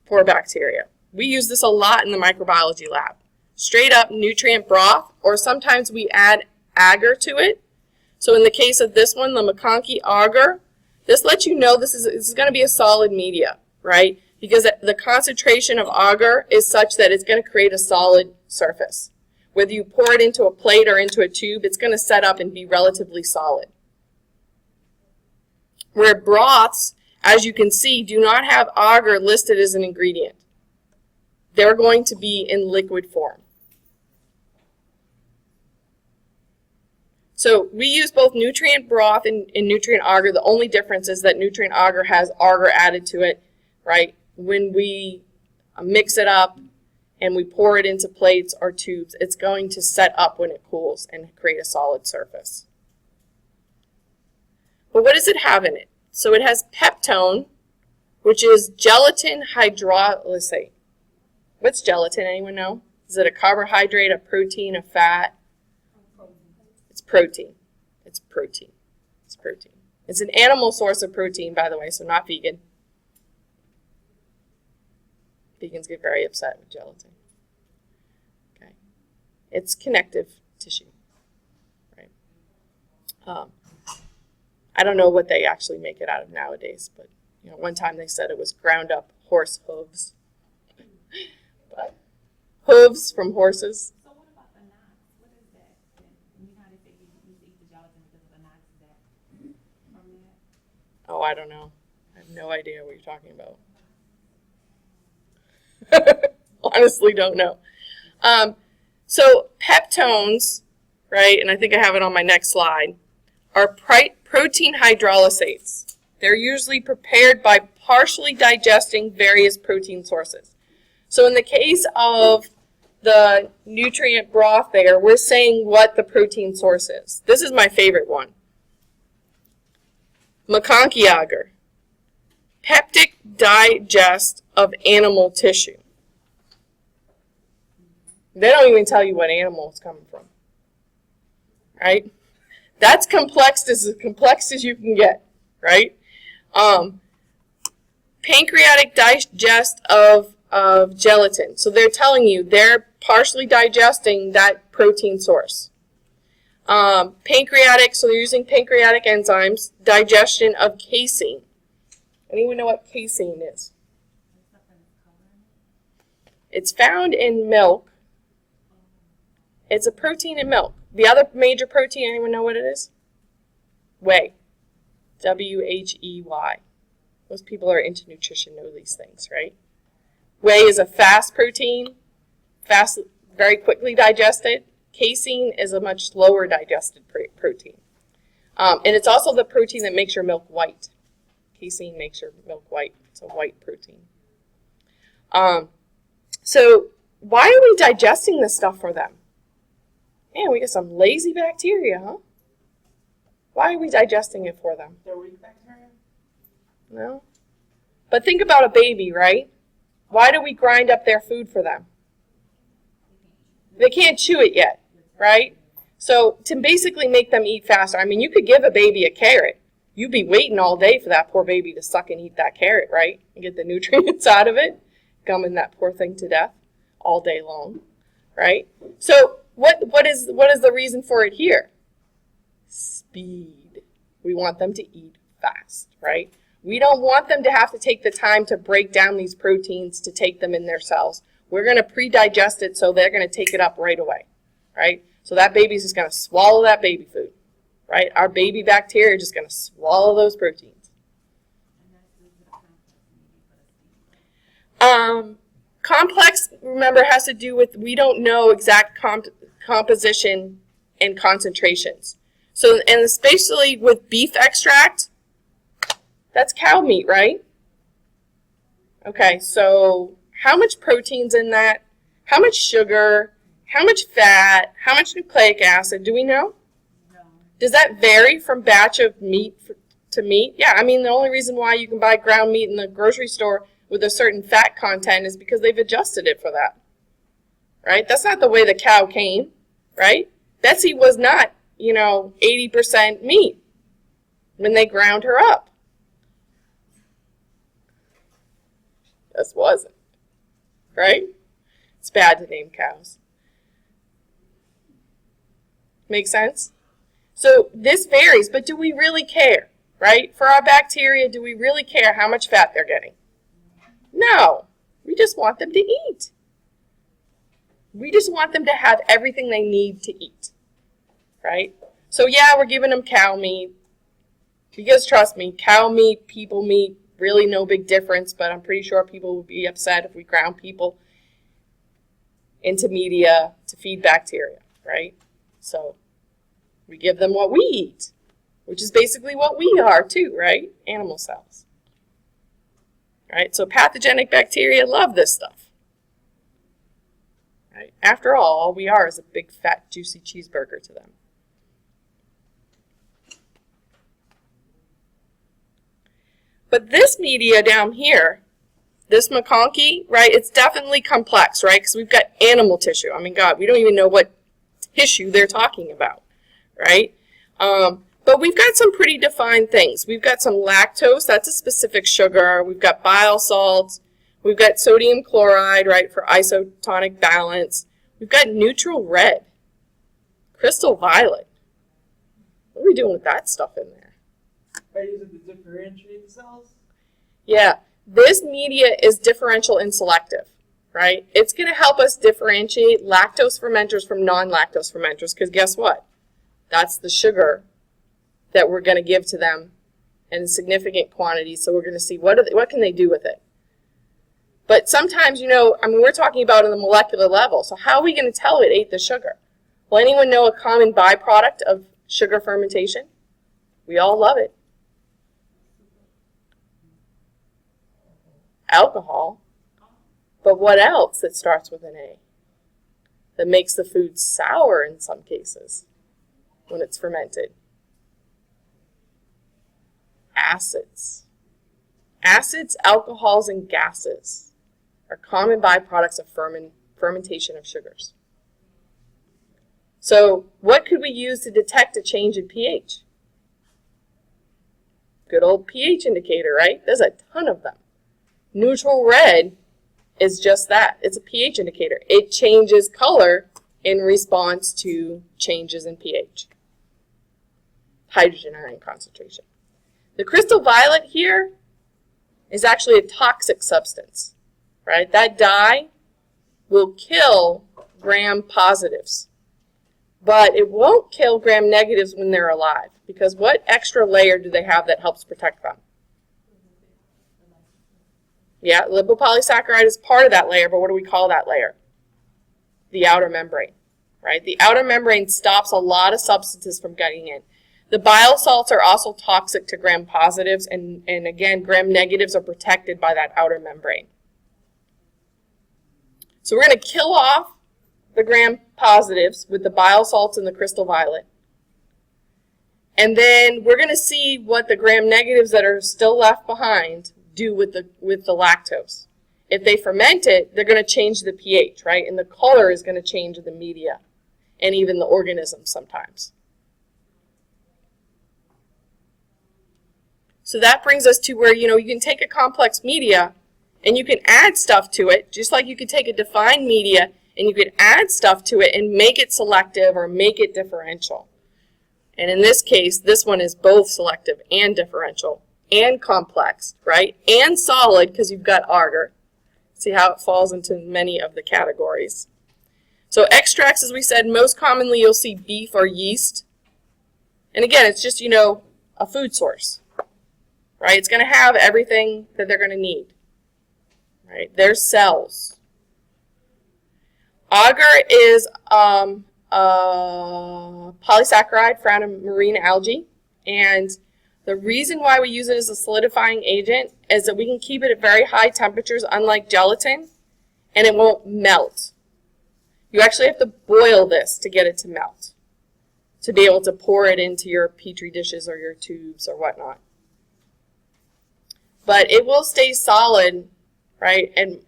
for bacteria. We use this a lot in the microbiology lab. Straight up nutrient broth, or sometimes we add agar to it. So in the case of this one, the McConkey agar, this lets you know this is going to be a solid media, right? because the concentration of agar is such that it's going to create a solid surface. Whether you pour it into a plate or into a tube, it's going to set up and be relatively solid. Where broths, as you can see, do not have agar listed as an ingredient. They're going to be in liquid form. So we use both nutrient broth and nutrient agar. The only difference is that nutrient agar has agar added to it, right? When we mix it up and we pour it into plates or tubes, it's going to set up when it cools and create a solid surface. But what does it have in it? So it has peptone, which is gelatin hydrolysate. What's gelatin? Anyone know? Is it a carbohydrate, a protein, a fat? It's protein. It's protein. It's protein. It's an animal source of protein, by the way, so not vegan. Vegans get very upset with gelatin. Okay. It's connective tissue, right? I don't know what they actually make it out of nowadays, but one time they said it was ground up horse hooves. But hooves from horses. So what about the knots? What is that? You know how they say you used to eat the gelatin because of the knots? Is that from that? Oh, I don't know. I have no idea what you're talking about. Honestly, don't know. So peptones, right, and I think I have it on my next slide, are protein hydrolysates. They're usually prepared by partially digesting various protein sources. So in the case of the nutrient broth there, we're saying what the protein source is. This is my favorite one. McConkey agar. Peptic digest of animal tissue. They don't even tell you what animal it's coming from. Right? That's complex as you can get. Right? Pancreatic digest of gelatin. So they're telling you they're partially digesting that protein source. Pancreatic, so they're using pancreatic enzymes, digestion of casein. Anyone know what casein is? It's found in milk. It's a protein in milk. The other major protein, anyone know what it is? Whey. W-H-E-Y. Most people who are into nutrition know these things, right? Whey is a fast protein, very quickly digested. Casein is a much slower digested protein. And it's also the protein that makes your milk white. Casein makes your milk white. It's a white protein. So why are we digesting this stuff for them? Man, we got some lazy bacteria, huh? Why are we digesting it for them? They're weak bacteria? No. But think about a baby, right? Why do we grind up their food for them? They can't chew it yet, right? So to basically make them eat faster, I mean, you could give a baby a carrot. You'd be waiting all day for that poor baby to suck and eat that carrot, right? And get the nutrients out of it, gumming that poor thing to death all day long, right? So what is the reason for it here? Speed. We want them to eat fast, right? We don't want them to have to take the time to break down these proteins to take them in their cells. We're going to pre-digest it so they're going to take it up right away, right? So that baby's just going to swallow that baby food, right? Our baby bacteria are just going to swallow those proteins. Complex, remember, has to do with we don't know exact composition and concentrations. So, and especially with beef extract, that's cow meat, right? Okay, so how much protein's in that? How much sugar? How much fat? How much nucleic acid? Do we know? No. Does that vary from batch of meat to meat? Yeah, I mean, the only reason why you can buy ground meat in the grocery store with a certain fat content is because they've adjusted it for that, right? That's not the way the cow came, right? Betsy was not, 80% meat when they ground her up. Just wasn't, right? It's bad to name cows. Make sense? So this varies, but do we really care, right? For our bacteria, do we really care how much fat they're getting? No, we just want them to eat. We just want them to have everything they need to eat, right? So yeah, we're giving them cow meat, because trust me, cow meat, people meat, really no big difference, but I'm pretty sure people would be upset if we ground people into media to feed bacteria, right? So we give them what we eat, which is basically what we are too, right? Animal cells. Right? So pathogenic bacteria love this stuff. Right? After all we are is a big fat juicy cheeseburger to them. But this media down here, this McConkey, right, it's definitely complex, right? Because we've got animal tissue. I mean, God, we don't even know what tissue they're talking about, right? But we've got some pretty defined things. We've got some lactose, that's a specific sugar. We've got bile salts. We've got sodium chloride, right, for isotonic balance. We've got neutral red, crystal violet. What are we doing with that stuff in there? I use it to differentiate the cells. Yeah, this media is differential and selective, right? It's going to help us differentiate lactose fermenters from non-lactose fermenters, because guess what? That's the sugar that we're going to give to them in significant quantities. So we're going to see what can they do with it. But sometimes, you know, I mean, we're talking about on the molecular level. So how are we going to tell it ate the sugar? Will anyone know a common byproduct of sugar fermentation? We all love it. Alcohol. But what else that starts with an A? That makes the food sour in some cases when it's fermented. Acids. Acids, alcohols, and gases are common byproducts of fermentation of sugars. So what could we use to detect a change in pH? Good old pH indicator, right? There's a ton of them. Neutral red is just that. It's a pH indicator. It changes color in response to changes in pH. Hydrogen ion concentration. The crystal violet here is actually a toxic substance, right? That dye will kill gram-positives, but it won't kill gram-negatives when they're alive, because what extra layer do they have that helps protect them? Yeah, lipopolysaccharide is part of that layer, but what do we call that layer? The outer membrane, right? The outer membrane stops a lot of substances from getting in. The bile salts are also toxic to gram-positives, and again, gram-negatives are protected by that outer membrane. So we're going to kill off the gram-positives with the bile salts and the crystal violet. And then we're going to see what the gram-negatives that are still left behind do with the lactose. If they ferment it, they're going to change the pH, right? And the color is going to change the media and even the organisms sometimes. So that brings us to where, you know, you can take a complex media and you can add stuff to it, just like you could take a defined media and you could add stuff to it and make it selective or make it differential. And in this case, this one is both selective and differential and complex, right? And solid, because you've got agar. See how it falls into many of the categories. So extracts, as we said, most commonly you'll see beef or yeast. And again, it's just, you know, a food source, right? It's going to have everything that they're going to need, right? There's cells. Agar is a polysaccharide found in marine algae, and the reason why we use it as a solidifying agent is that we can keep it at very high temperatures, unlike gelatin, and it won't melt. You actually have to boil this to get it to melt, to be able to pour it into your petri dishes or your tubes or whatnot. But it will stay solid, right, and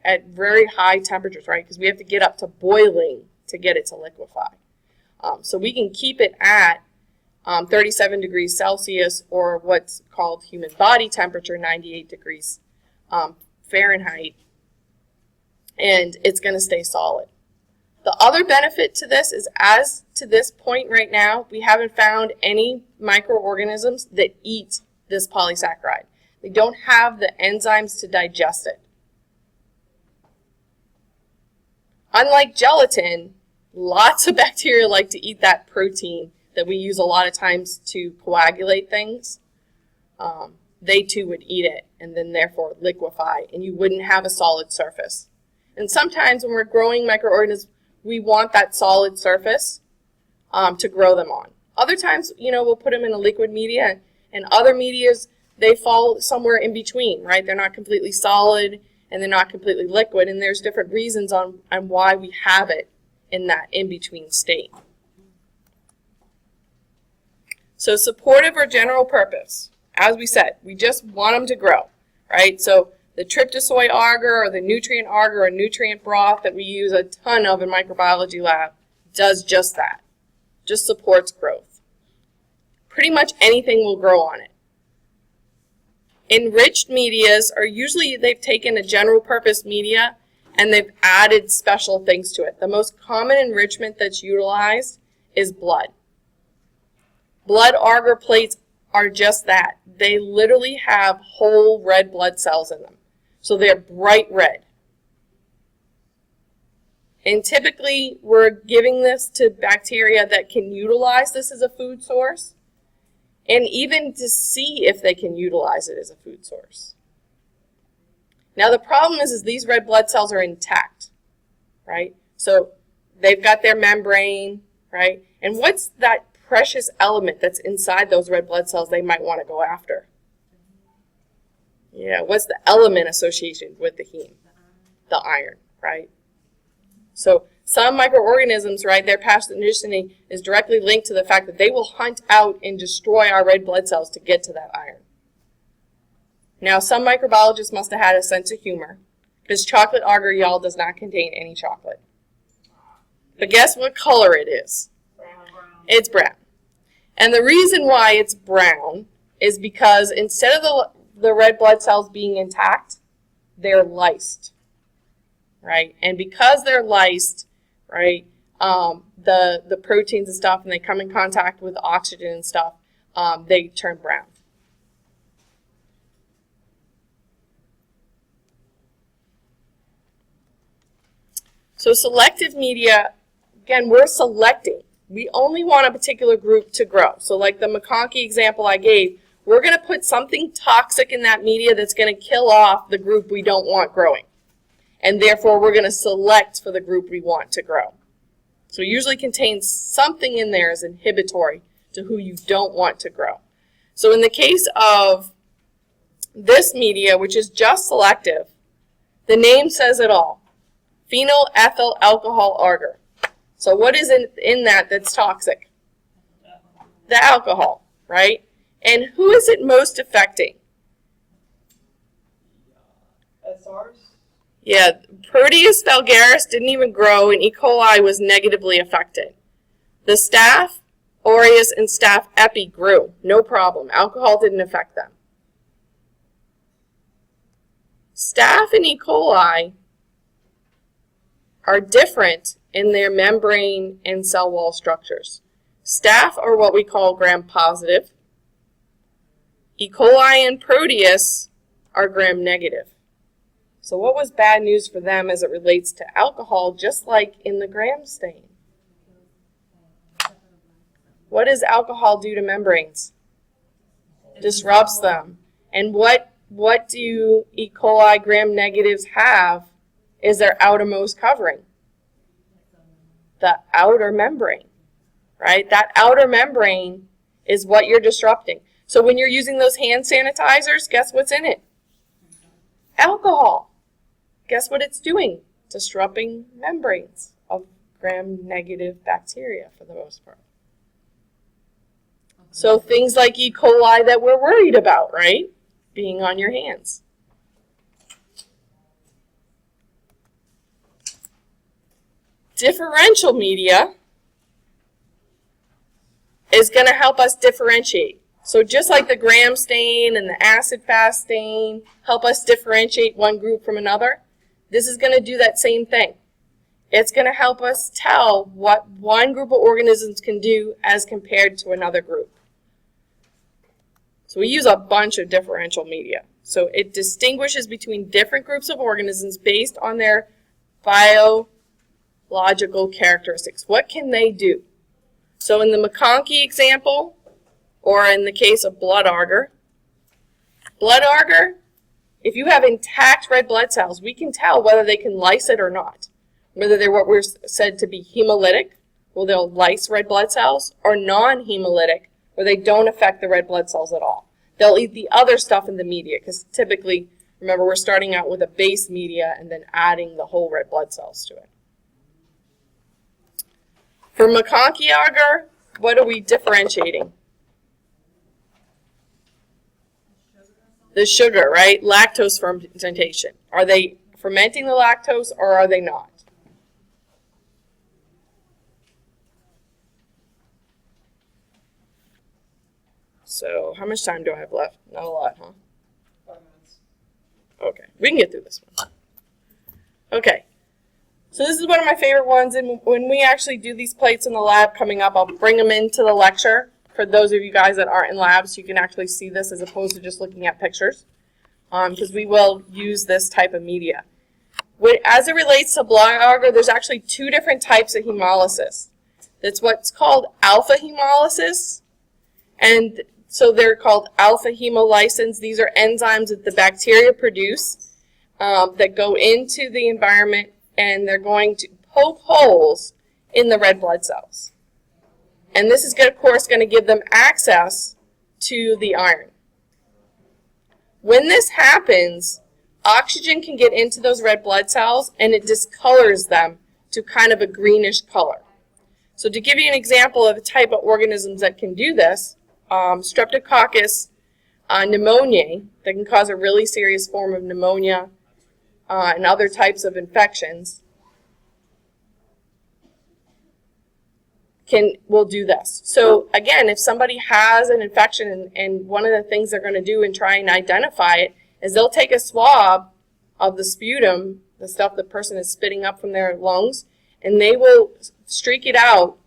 at very high temperatures, right, because we have to get up to boiling to get it to liquefy. So we can keep it at 37 degrees Celsius, or what's called human body temperature, 98 degrees Fahrenheit, and it's going to stay solid. The other benefit to this is, as to this point right now, we haven't found any microorganisms that eat this polysaccharide. They don't have the enzymes to digest it. Unlike gelatin, lots of bacteria like to eat that protein that we use a lot of times to coagulate things. They too would eat it and then therefore liquefy, and you wouldn't have a solid surface. And sometimes when we're growing microorganisms, we want that solid surface to grow them on. Other times, we'll put them in a liquid media, and other medias, they fall somewhere in between, right? They're not completely solid and they're not completely liquid, and there's different reasons on why we have it in that in-between state. So supportive or general purpose, as we said, we just want them to grow, right? So the tryptosoy agar or the nutrient agar or nutrient broth that we use a ton of in microbiology lab does just that, just supports growth. Pretty much anything will grow on it. Enriched medias are usually, they've taken a general purpose media and they've added special things to it. The most common enrichment that's utilized is blood. Blood agar plates are just that. They literally have whole red blood cells in them. So they're bright red. And typically we're giving this to bacteria that can utilize this as a food source, and even to see if they can utilize it as a food source. Now the problem is these red blood cells are intact, right? So they've got their membrane, right? And what's that precious element that's inside those red blood cells they might want to go after? Yeah, what's the element associated with the heme? The iron, right? So some microorganisms, right, their pathogenicity is directly linked to the fact that they will hunt out and destroy our red blood cells to get to that iron. Now, some microbiologists must have had a sense of humor, because chocolate agar, y'all, does not contain any chocolate. But guess what color it is? Brown. It's brown. And the reason why it's brown is because instead of the red blood cells being intact, they're lysed, right? And because they're lysed, right, the proteins and stuff, and they come in contact with oxygen and stuff, they turn brown. So selective media, again, we're selecting. We only want a particular group to grow. So like the McConkey example I gave, we're going to put something toxic in that media that's going to kill off the group we don't want growing. And therefore, we're going to select for the group we want to grow. So it usually contains something in there as inhibitory to who you don't want to grow. So in the case of this media, which is just selective, the name says it all. Phenyl ethyl alcohol agar. So what is in that that's toxic? The alcohol, right? And who is it most affecting? SRs? Yeah, Proteus vulgaris didn't even grow, and E. coli was negatively affected. The Staph aureus and Staph epi grew, no problem. Alcohol didn't affect them. Staph and E. coli are different in their membrane and cell wall structures. Staph are what we call gram-positive. E. coli and Proteus are gram-negative. So what was bad news for them as it relates to alcohol, just like in the gram stain? What does alcohol do to membranes? Disrupts them. And what do E. coli gram-negatives have is their outermost covering? The outer membrane, right? That outer membrane is what you're disrupting. So when you're using those hand sanitizers, guess what's in it? Alcohol. Guess what it's doing? Disrupting membranes of gram-negative bacteria for the most part. So things like E. coli that we're worried about, right? Being on your hands. Differential media is going to help us differentiate. So just like the gram stain and the acid-fast stain help us differentiate one group from another, this is going to do that same thing. It's going to help us tell what one group of organisms can do as compared to another group. So we use a bunch of differential media. So it distinguishes between different groups of organisms based on their physiological characteristics. What can they do? So in the McConkey example, or in the case of blood agar, if you have intact red blood cells, we can tell whether they can lyse it or not. Whether they're what we're said to be hemolytic, where they'll lyse red blood cells, or non-hemolytic, where they don't affect the red blood cells at all. They'll eat the other stuff in the media, because typically, remember, we're starting out with a base media and then adding the whole red blood cells to it. For McConkey agar, what are we differentiating? The sugar, right? Lactose fermentation. Are they fermenting the lactose or are they not? So how much time do I have left? Not a lot, huh? 5 minutes. Okay, we can get through this one. Okay, so this is one of my favorite ones, and when we actually do these plates in the lab coming up, I'll bring them into the lecture for those of you guys that aren't in labs, so you can actually see this as opposed to just looking at pictures, because we will use this type of media. As it relates to blood agar, there's actually 2 different types of hemolysis. That's what's called alpha hemolysis, and so they're called alpha hemolysins. These are enzymes that the bacteria produce that go into the environment, and they're going to poke holes in the red blood cells. And this is, of course, going to give them access to the iron. When this happens, oxygen can get into those red blood cells, and it discolors them to kind of a greenish color. So to give you an example of the type of organisms that can do this, Streptococcus pneumoniae, that can cause a really serious form of pneumonia and other types of infections, will do this. So again, if somebody has an infection, and one of the things they're going to do and try and identify it is they'll take a swab of the sputum, the stuff the person is spitting up from their lungs, and they will streak it out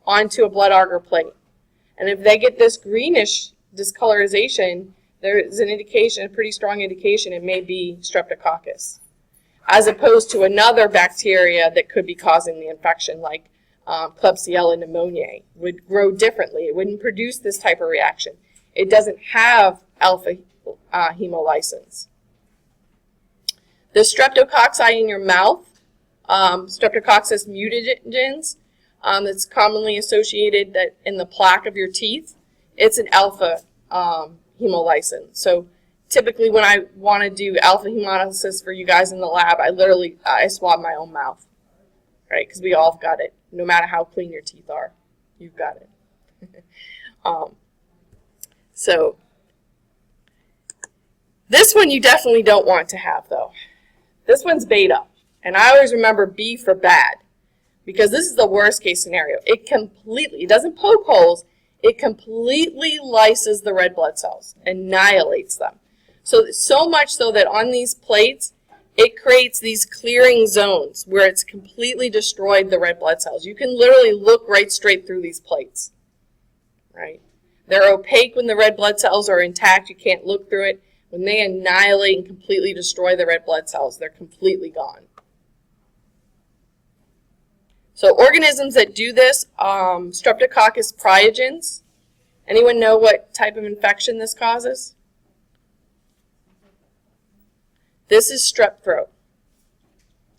onto a blood agar plate. And if they get this greenish discolorization, there is an indication, a pretty strong indication, it may be Streptococcus, as opposed to another bacteria that could be causing the infection, like Klebsiella pneumoniae, would grow differently. It wouldn't produce this type of reaction. It doesn't have alpha hemolysins. The streptococci in your mouth, Streptococcus pyogenes, that's commonly associated that in the plaque of your teeth, it's an alpha hemolysin. So typically when I want to do alpha hemolysis for you guys in the lab, I swab my own mouth, right? Because we all have got it. No matter how clean your teeth are, you've got it. So this one you definitely don't want to have, though. This one's beta, and I always remember B for bad, because this is the worst case scenario. It doesn't poke holes, it completely lyses the red blood cells, annihilates them. So much so that on these plates, it creates these clearing zones where it's completely destroyed the red blood cells. You can literally look right straight through these plates, right? They're opaque when the red blood cells are intact. You can't look through it. When they annihilate and completely destroy the red blood cells, they're completely gone. So organisms that do this, Streptococcus pyogenes. Anyone know what type of infection this causes? This is strep throat.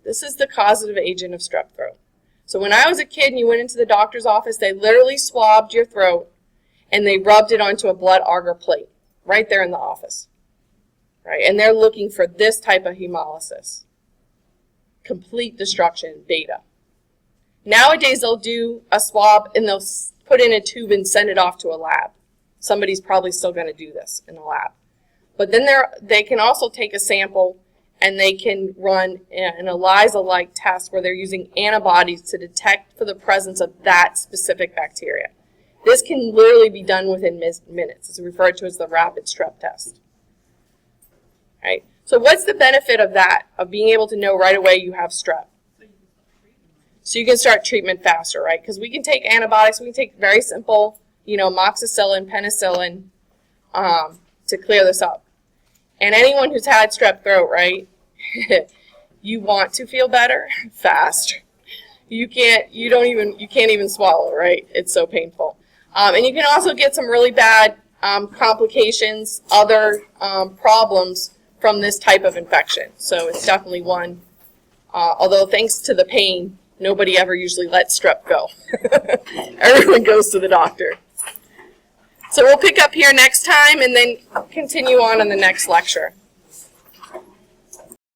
This is the causative agent of strep throat. So when I was a kid and you went into the doctor's office, they literally swabbed your throat and they rubbed it onto a blood agar plate right there in the office. Right? And they're looking for this type of hemolysis. Complete destruction, beta. Nowadays they'll do a swab and they'll put in a tube and send it off to a lab. Somebody's probably still going to do this in a lab. But then they can also take a sample and they can run an ELISA-like test where they're using antibodies to detect for the presence of that specific bacteria. This can literally be done within minutes. It's referred to as the rapid strep test. Right? So what's the benefit of that, of being able to know right away you have strep? So you can start treatment faster, right? Because we can take antibiotics, we can take very simple, amoxicillin, penicillin to clear this up. And anyone who's had strep throat, right, you want to feel better fast. you can't even swallow, right? It's so painful. And you can also get some really bad complications, other problems from this type of infection. So it's definitely one, although thanks to the pain, nobody ever usually lets strep go. Everyone goes to the doctor. So we'll pick up here next time and then continue on in the next lecture.